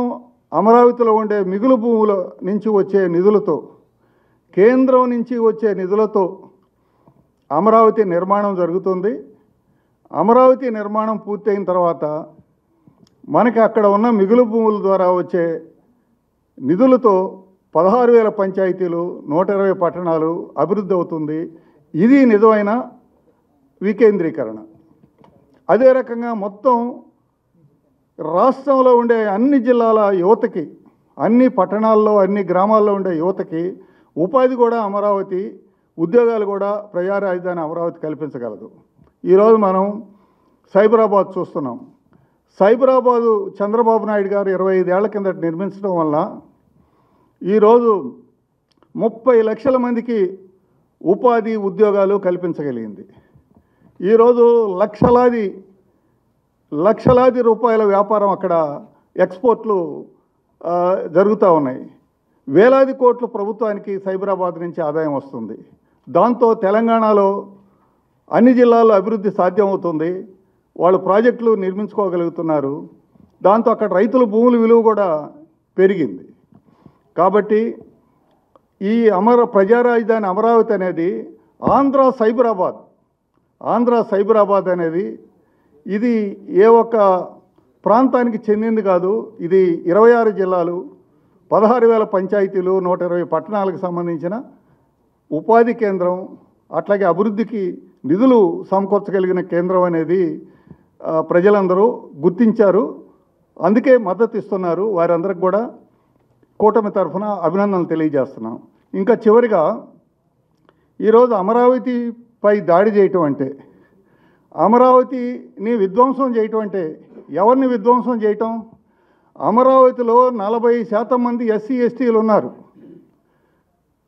అమరావతిలో ఉండే మిగులు భూముల నుంచి వచ్చే నిధులతో, కేంద్రం నుంచి వచ్చే నిధులతో అమరావతి నిర్మాణం జరుగుతుంది. అమరావతి నిర్మాణం పూర్తయిన తర్వాత మనకి అక్కడ ఉన్న మిగులు భూముల ద్వారా వచ్చే నిధులతో 16,000 పంచాయతీలు, 120 పట్టణాలు అభివృద్ధి అవుతుంది. ఇది నిజమైన వికేంద్రీకరణ. అదే రకంగా మొత్తం రాష్ట్రంలో ఉండే అన్ని జిల్లాల యువతకి, అన్ని పట్టణాల్లో, అన్ని గ్రామాల్లో ఉండే యువతకి ఉపాధి కూడా అమరావతి, ఉద్యోగాలు కూడా ప్రజా రాజధాని అమరావతి కల్పించగలదు. ఈరోజు మనం సైబరాబాద్ చూస్తున్నాం. సైబరాబాదు చంద్రబాబు నాయుడు గారు 25 ఏళ్ల కిందట నిర్మించడం వల్ల ఈరోజు 30 లక్షల మందికి ఉపాధి, ఉద్యోగాలు కల్పించగలిగింది. ఈరోజు లక్షలాది రూపాయల వ్యాపారం అక్కడ, ఎక్స్పోర్ట్లు జరుగుతూ ఉన్నాయి. వేలాది కోట్లు ప్రభుత్వానికి సైబరాబాద్ నుంచి ఆదాయం వస్తుంది. దాంతో తెలంగాణలో అన్ని జిల్లాల్లో అభివృద్ధి సాధ్యమవుతుంది. వాళ్ళు ప్రాజెక్టులు నిర్మించుకోగలుగుతున్నారు. దాంతో అక్కడ రైతుల భూముల విలువ కూడా పెరిగింది. కాబట్టి ఈ ప్రజా రాజధాని అమరావతి అనేది ఆంధ్ర సైబరాబాద్ అనేది ఇది ఏ ఒక్క ప్రాంతానికి చెందింది కాదు. ఇది 26 జిల్లాలు, 16,000 పంచాయతీలు, 120 పట్టణాలకు సంబంధించిన ఉపాధి కేంద్రం, అట్లాగే అభివృద్ధికి నిధులు సమకూర్చగలిగిన కేంద్రం అనేది ప్రజలందరూ గుర్తించారు. అందుకే మద్దతు ఇస్తున్నారు. వారందరికి కూడా కూటమి తరఫున అభినందనలు తెలియజేస్తున్నాం. ఇంకా చివరిగా ఈరోజు అమరావతిపై దాడి చేయటం అంటే, అమరావతిని విధ్వంసం చేయటం అంటే ఎవరిని విధ్వంసం చేయటం? అమరావతిలో 40% మంది ఎస్సీ ఎస్టీలు ఉన్నారు.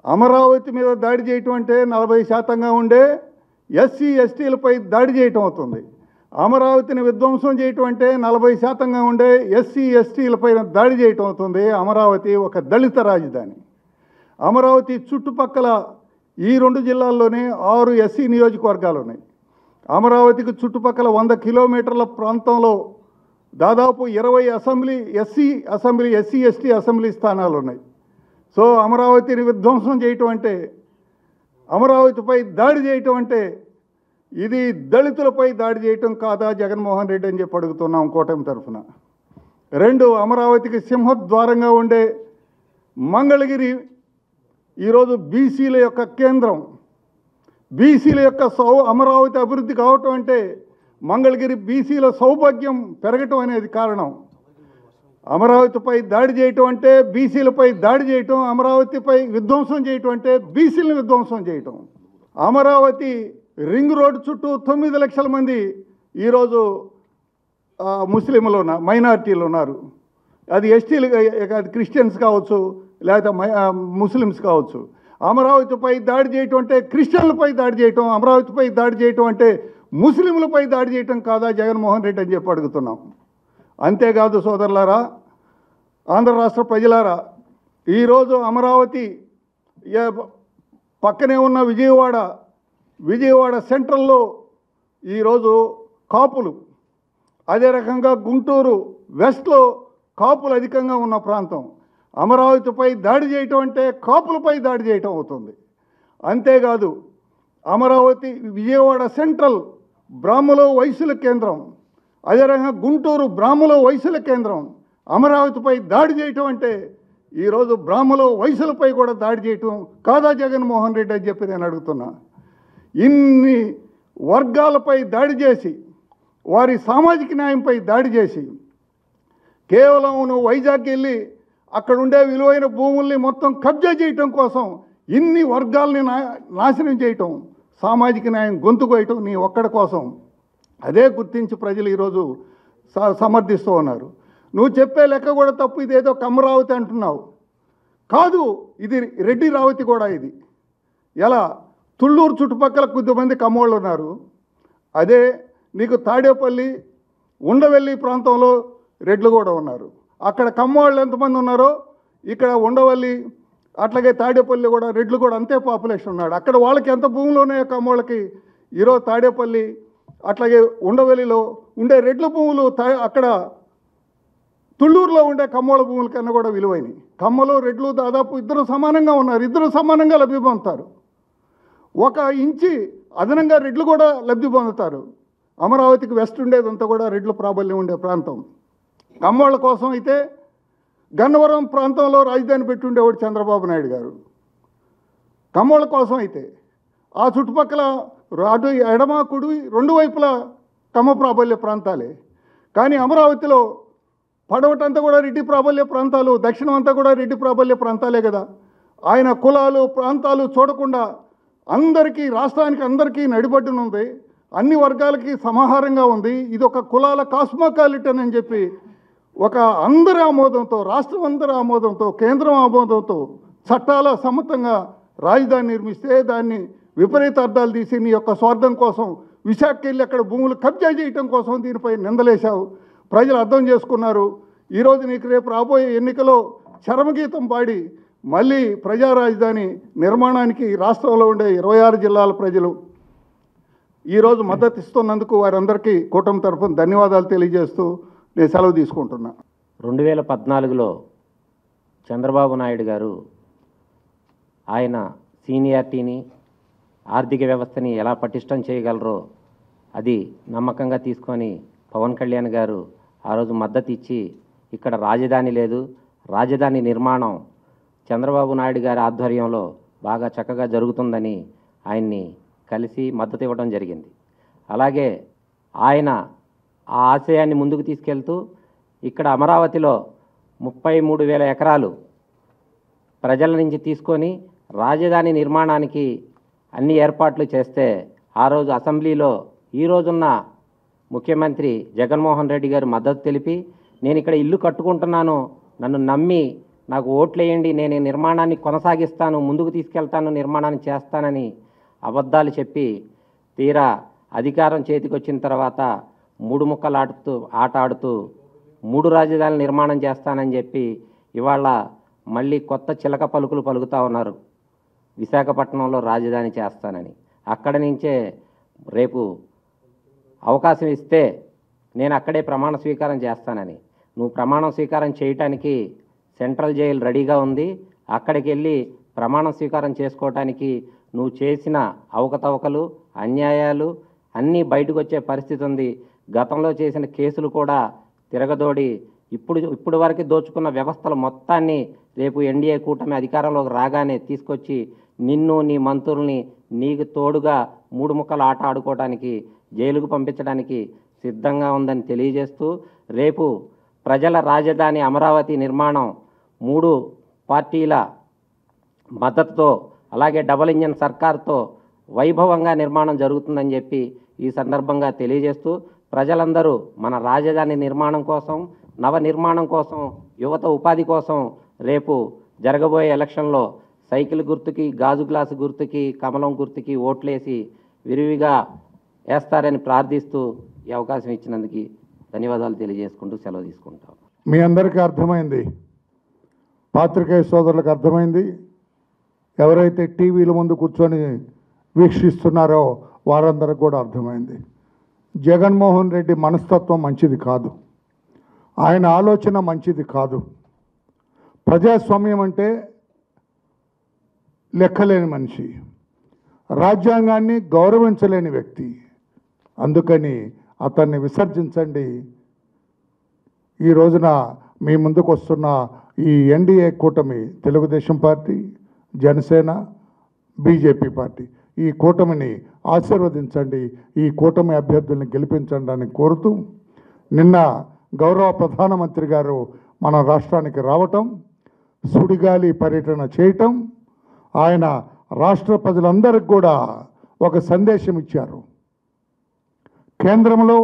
అమరావతి మీద దాడి చేయటం అంటే 40%గా ఉండే ఎస్సీ ఎస్టీలపై దాడి చేయటం అవుతుంది. అమరావతిని విధ్వంసం చేయటం అంటే 40%గా ఉండే ఎస్సీ ఎస్టీలపై దాడి చేయటం అవుతుంది. అమరావతి ఒక దళిత రాజధాని. అమరావతి చుట్టుపక్కల ఈ 2 జిల్లాల్లోనే 6 ఎస్సీ నియోజకవర్గాలు ఉన్నాయి. అమరావతికి చుట్టుపక్కల 100 కిలోమీటర్ల ప్రాంతంలో దాదాపు 20 ఎస్సీ ఎస్టీ అసెంబ్లీ స్థానాలు ఉన్నాయి. సో అమరావతిని విధ్వంసం చేయటం అంటే, అమరావతిపై దాడి చేయటం అంటే ఇది దళితులపై దాడి చేయటం కాదా జగన్మోహన్ రెడ్డి అని చెప్పి అడుగుతున్నాం కూటమి తరఫున. 2, అమరావతికి సింహద్వారంగా ఉండే మంగళగిరి ఈరోజు బీసీల యొక్క కేంద్రం. బీసీల యొక్క అమరావతి అభివృద్ధి కావటం అంటే మంగళగిరి బీసీల సౌభాగ్యం పెరగటం అనేది కారణం. అమరావతిపై దాడి చేయటం అంటే బీసీలపై దాడి చేయటం, అమరావతిపై విధ్వంసం చేయటం అంటే బీసీలను విధ్వంసం చేయటం. అమరావతి రింగ్ రోడ్డు చుట్టూ 9 లక్షల మంది ఈరోజు ముస్లింలు మైనారిటీలు ఉన్నారు. అది ఎస్టీలు, అది క్రిస్టియన్స్ కావచ్చు, లేకపోతే ముస్లిమ్స్ కావచ్చు. అమరావతిపై దాడి చేయటం అంటే క్రిస్టియన్లపై దాడి చేయటం, అమరావతిపై దాడి చేయటం అంటే ముస్లింలపై దాడి చేయటం కాదా జగన్మోహన్ రెడ్డి అని చెప్పి అడుగుతున్నాం. అంతేకాదు సోదరులారా, ఆంధ్ర రాష్ట్ర ప్రజలారా, ఈరోజు అమరావతి పక్కనే ఉన్న విజయవాడ సెంట్రల్లో ఈరోజు కాపులు, అదే రకంగా గుంటూరు వెస్ట్లో కాపులు అధికంగా ఉన్న ప్రాంతం. అమరావతిపై దాడి చేయటం అంటే కాపులపై దాడి చేయటం అవుతుంది. అంతేకాదు విజయవాడ సెంట్రల్ బ్రాహ్మలో వైశ్యుల కేంద్రం, అదే రకంగా గుంటూరు బ్రాహ్మలో వైశ్యుల కేంద్రం. అమరావతిపై దాడి చేయటం అంటే ఈరోజు బ్రాహ్మలో వైశ్యులపై కూడా దాడి చేయటం కాదా జగన్మోహన్ రెడ్డి అని చెప్పి నేను అడుగుతున్నా. ఇన్ని వర్గాలపై దాడి చేసి, వారి సామాజిక న్యాయంపై దాడి చేసి, కేవలం నువ్వు వైజాగ్కి వెళ్ళి అక్కడ ఉండే విలువైన భూముల్ని మొత్తం కబ్జా చేయటం కోసం ఇన్ని వర్గాల్ని నాశనం చేయటం, సామాజిక న్యాయం గొంతు కోయటం నీ ఒక్కడి కోసం. అదే గుర్తించి ప్రజలు ఈరోజు సమర్థిస్తూ ఉన్నారు. నువ్వు చెప్పే లెక్క కూడా తప్పు. ఇదేదో కమ్మరావతి అంటున్నావు, కాదు, ఇది రెడ్డి రావతి కూడా. ఇది ఎలా తుళ్ళూరు చుట్టుపక్కల కొద్దిమంది కమ్మోళ్ళు ఉన్నారు. అదే నీకు తాడేపల్లి ఉండవెల్లి ప్రాంతంలో రెడ్లు కూడా ఉన్నారు. అక్కడ కమ్మోళ్ళు ఎంతమంది ఉన్నారో ఇక్కడ ఉండవల్లి అట్లాగే తాడేపల్లి కూడా రెడ్లు కూడా అంతే పాపులేషన్ ఉన్నాడు. అక్కడ వాళ్ళకి ఎంత భూములు ఉన్నాయో కమ్మోళ్ళకి, ఈరోజు తాడేపల్లి అట్లాగే ఉండవెల్లిలో ఉండే రెడ్ల భూములు అక్కడ తుళ్ళూరులో ఉండే కమ్మోళ్ళ భూముల కన్నా కూడా విలువైనవి. కమ్మలు రెడ్లు దాదాపు ఇద్దరు సమానంగా ఉన్నారు, ఇద్దరు సమానంగా లబ్ధి పొందుతారు. 1 ఇంచి అదనంగా రెడ్లు కూడా లబ్ధి పొందుతారు. అమరావతికి వెస్ట్ ఉండేదంతా కూడా రెడ్లు ప్రాబల్యం ఉండే ప్రాంతం. కమ్మోళ్ళ కోసం అయితే గన్నవరం ప్రాంతంలో రాజధాని పెట్టి ఉండేవాడు చంద్రబాబు నాయుడు గారు. కమ్మోళ్ళ కోసం అయితే ఆ చుట్టుపక్కల అటు ఎడమ కుడి 2 వైపులా కమ్మ ప్రాబల్య ప్రాంతాలే. కానీ అమరావతిలో పడవటంతా కూడా రెడ్డి ప్రాబల్య ప్రాంతాలు, దక్షిణం అంతా కూడా రెడ్డి ప్రాబల్య ప్రాంతాలే కదా. ఆయన కులాలు ప్రాంతాలు చూడకుండా అందరికీ, రాష్ట్రానికి అందరికీ నడిబడ్డునుంది, అన్ని వర్గాలకి సమాహారంగా ఉంది. ఇది ఒక కులాల కాస్మోకాలిటన్ అని చెప్పి ఒక అందరి ఆమోదంతో, రాష్ట్రం అందరి ఆమోదంతో, కేంద్రం ఆమోదంతో చట్టాల సమ్మతంగా రాజధాని నిర్మిస్తే దాన్ని విపరీత అర్థాలు తీసి నీ యొక్క స్వార్థం కోసం విశాఖకి వెళ్ళి అక్కడ భూములు కబ్జా చేయటం కోసం దీనిపై నిందలేశావు. ప్రజలు అర్థం చేసుకున్నారు. ఈరోజు నీకు రేపు రాబోయే ఎన్నికలో చరమగీతం పాడి మళ్ళీ ప్రజా రాజధాని నిర్మాణానికి రాష్ట్రంలో ఉండే 26 జిల్లాల ప్రజలు ఈరోజు మద్దతు ఇస్తున్నందుకు వారందరికీ కూటమి తరఫున ధన్యవాదాలు తెలియజేస్తూ నేను సెలవు తీసుకుంటున్నా. 2014లో చంద్రబాబు నాయుడు గారు ఆయన సీనియారిటీని, ఆర్థిక వ్యవస్థని ఎలా పటిష్టం చేయగలరో అది నమ్మకంగా తీసుకొని పవన్ కళ్యాణ్ గారు ఆ రోజు మద్దతు ఇచ్చి ఇక్కడ రాజధాని లేదు, రాజధాని నిర్మాణం చంద్రబాబు నాయుడు గారి ఆధ్వర్యంలో బాగా చక్కగా జరుగుతుందని ఆయన్ని కలిసి మద్దతు ఇవ్వడం జరిగింది. అలాగే ఆయన ఆ ఆశయాన్ని ముందుకు తీసుకెళ్తూ ఇక్కడ అమరావతిలో 33,000 ఎకరాలు ప్రజల నుంచి తీసుకొని రాజధాని నిర్మాణానికి అన్ని ఏర్పాట్లు చేస్తే ఆ రోజు అసెంబ్లీలో ఈ రోజున్న ముఖ్యమంత్రి జగన్మోహన్ రెడ్డి గారు మద్దతు తెలిపి, నేను ఇక్కడ ఇల్లు కట్టుకుంటున్నాను, నన్ను నమ్మి నాకు ఓట్లేయండి, నేను ఈ నిర్మాణాన్ని కొనసాగిస్తాను, ముందుకు తీసుకెళ్తాను, నిర్మాణాన్ని చేస్తానని అబద్ధాలు చెప్పి తీరా అధికారం చేతికి వచ్చిన తర్వాత 3 ముక్కలు ఆట ఆడుతూ 3 రాజధానుల నిర్మాణం చేస్తానని చెప్పి ఇవాళ మళ్ళీ కొత్త చిలక పలుకులు పలుకుతూ ఉన్నారు. విశాఖపట్నంలో రాజధాని చేస్తానని. అక్కడి నుంచే రేపు అవకాశం ఇస్తే నేను అక్కడే ప్రమాణ స్వీకారం చేస్తానని. నువ్వు ప్రమాణం స్వీకారం చేయటానికి సెంట్రల్ జైలు రెడీగా ఉంది, అక్కడికి వెళ్ళి ప్రమాణ స్వీకారం చేసుకోవటానికి నువ్వు చేసిన అవకతవకలు, అన్యాయాలు అన్నీ బయటకు వచ్చే పరిస్థితి ఉంది. గతంలో చేసిన కేసులు కూడా తిరగదోడి ఇప్పుడు వరకు దోచుకున్న వ్యవస్థల మొత్తాన్ని రేపు ఎన్డీఏ కూటమి అధికారంలోకి రాగానే తీసుకొచ్చి నిన్ను, నీ మంత్రుల్ని నీకు తోడుగా 3 ముక్కలు ఆట ఆడుకోవడానికి, జైలుకు పంపించడానికి సిద్ధంగా ఉందని తెలియజేస్తూ రేపు ప్రజల రాజధాని అమరావతి నిర్మాణం 3 పార్టీల మద్దతుతో అలాగే డబుల్ ఇంజన్ సర్కార్తో వైభవంగా నిర్మాణం జరుగుతుందని చెప్పి ఈ సందర్భంగా తెలియజేస్తూ ప్రజలందరూ మన రాజధాని నిర్మాణం కోసం, నవ నిర్మాణం కోసం, యువత ఉపాధి కోసం రేపు జరగబోయే ఎలక్షన్లో సైకిల్ గుర్తుకి, గాజు గ్లాసు గుర్తుకి, కమలం గుర్తుకి ఓట్లేసి విరివిగా వేస్తారని ప్రార్థిస్తూ ఈ అవకాశం ఇచ్చినందుకు ధన్యవాదాలు తెలియజేసుకుంటూ సెలవు తీసుకుంటాం. మీ అందరికీ అర్థమైంది, పాత్రికేయ సోదరులకు అర్థమైంది, ఎవరైతే టీవీల ముందు కూర్చొని వీక్షిస్తున్నారో వారందరికి కూడా అర్థమైంది. జగన్మోహన్ రెడ్డి మనస్తత్వం మంచిది కాదు, ఆయన ఆలోచన మంచిది కాదు. ప్రజాస్వామ్యం అంటే లెక్కలేని మనిషి, రాజ్యాంగాన్ని గౌరవించలేని వ్యక్తి. అందుకని అతన్ని విసర్జించండి. ఈ రోజున మీ ముందుకు వస్తున్న ఈ ఎన్డీఏ కూటమి, Telugu Desam party, Janasena, BJP party, ఈ కూటమిని ఆశీర్వదించండి, ఈ కూటమి అభ్యర్థుల్ని గెలిపించండి అని కోరుతూ, నిన్న గౌరవ ప్రధానమంత్రి గారు మన రాష్ట్రానికి రావటం, సుడిగాలి పర్యటన చేయటం, ఆయన రాష్ట్ర ప్రజలందరికీ కూడా ఒక సందేశం ఇచ్చారు. కేంద్రంలో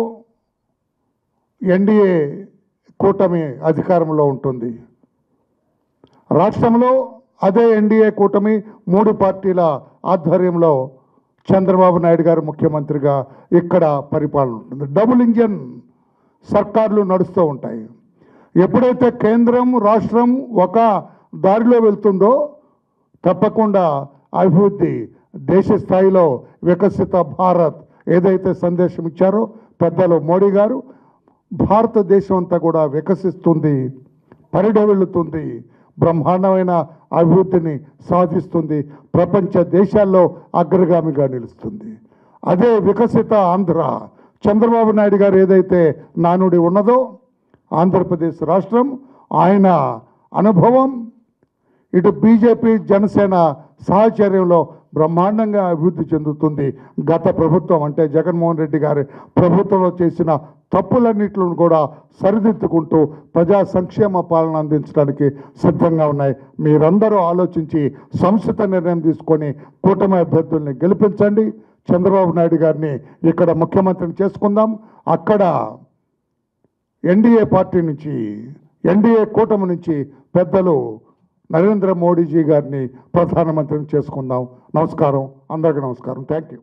ఎన్డీఏ కూటమి అధికారంలో ఉంటుంది, రాష్ట్రంలో అదే ఎన్డీఏ కూటమి 3 పార్టీల ఆధ్వర్యంలో చంద్రబాబు నాయుడు గారు ముఖ్యమంత్రిగా ఇక్కడ పరిపాలన ఉంటుంది. డబుల్ ఇంజన్ సర్కార్లు నడుస్తూ ఉంటాయి. ఎప్పుడైతే కేంద్రం రాష్ట్రం ఒక దారిలో వెళ్తుందో తప్పకుండా అభివృద్ధి, దేశ స్థాయిలో వికసిత భారత్ ఏదైతే సందేశం ఇచ్చారో పెద్దలు మోడీ గారు, భారతదేశం అంతా కూడా వికసిస్తుంది, పరిఢవిల్లుతుంది, బ్రహ్మాండమైన అభివృద్ధిని సాధిస్తుంది, ప్రపంచ దేశాల్లో అగ్రగామిగా నిలుస్తుంది. అదే వికసిత ఆంధ్ర, చంద్రబాబు నాయుడు గారు ఏదైతే నానుడి ఉన్నదో, ఆంధ్రప్రదేశ్ రాష్ట్రం, ఆయన అనుభవం, ఇటు బీజేపీ జనసేన సహచర్యంలో బ్రహ్మాండంగా అభివృద్ధి చెందుతుంది. గత ప్రభుత్వం అంటే జగన్మోహన్ రెడ్డి గారి ప్రభుత్వంలో చేసిన తప్పులన్నింటిని కూడా సరిదిద్దుకుంటూ ప్రజా సంక్షేమ పాలన అందించడానికి సిద్ధంగా ఉన్నాయి. మీరందరూ ఆలోచించి సంస్థ నిర్ణయం తీసుకొని కూటమి అభ్యర్థుల్ని గెలిపించండి. చంద్రబాబు నాయుడు గారిని ఇక్కడ ముఖ్యమంత్రిని చేసుకుందాం. అక్కడ ఎన్డీఏ పార్టీ నుంచి, ఎన్డీఏ కూటమి నుంచి పెద్దలు నరేంద్ర మోడీజీ గారిని ప్రధానమంత్రిని చేసుకుందాం. నమస్కారం, అందరికీ నమస్కారం. Thank you.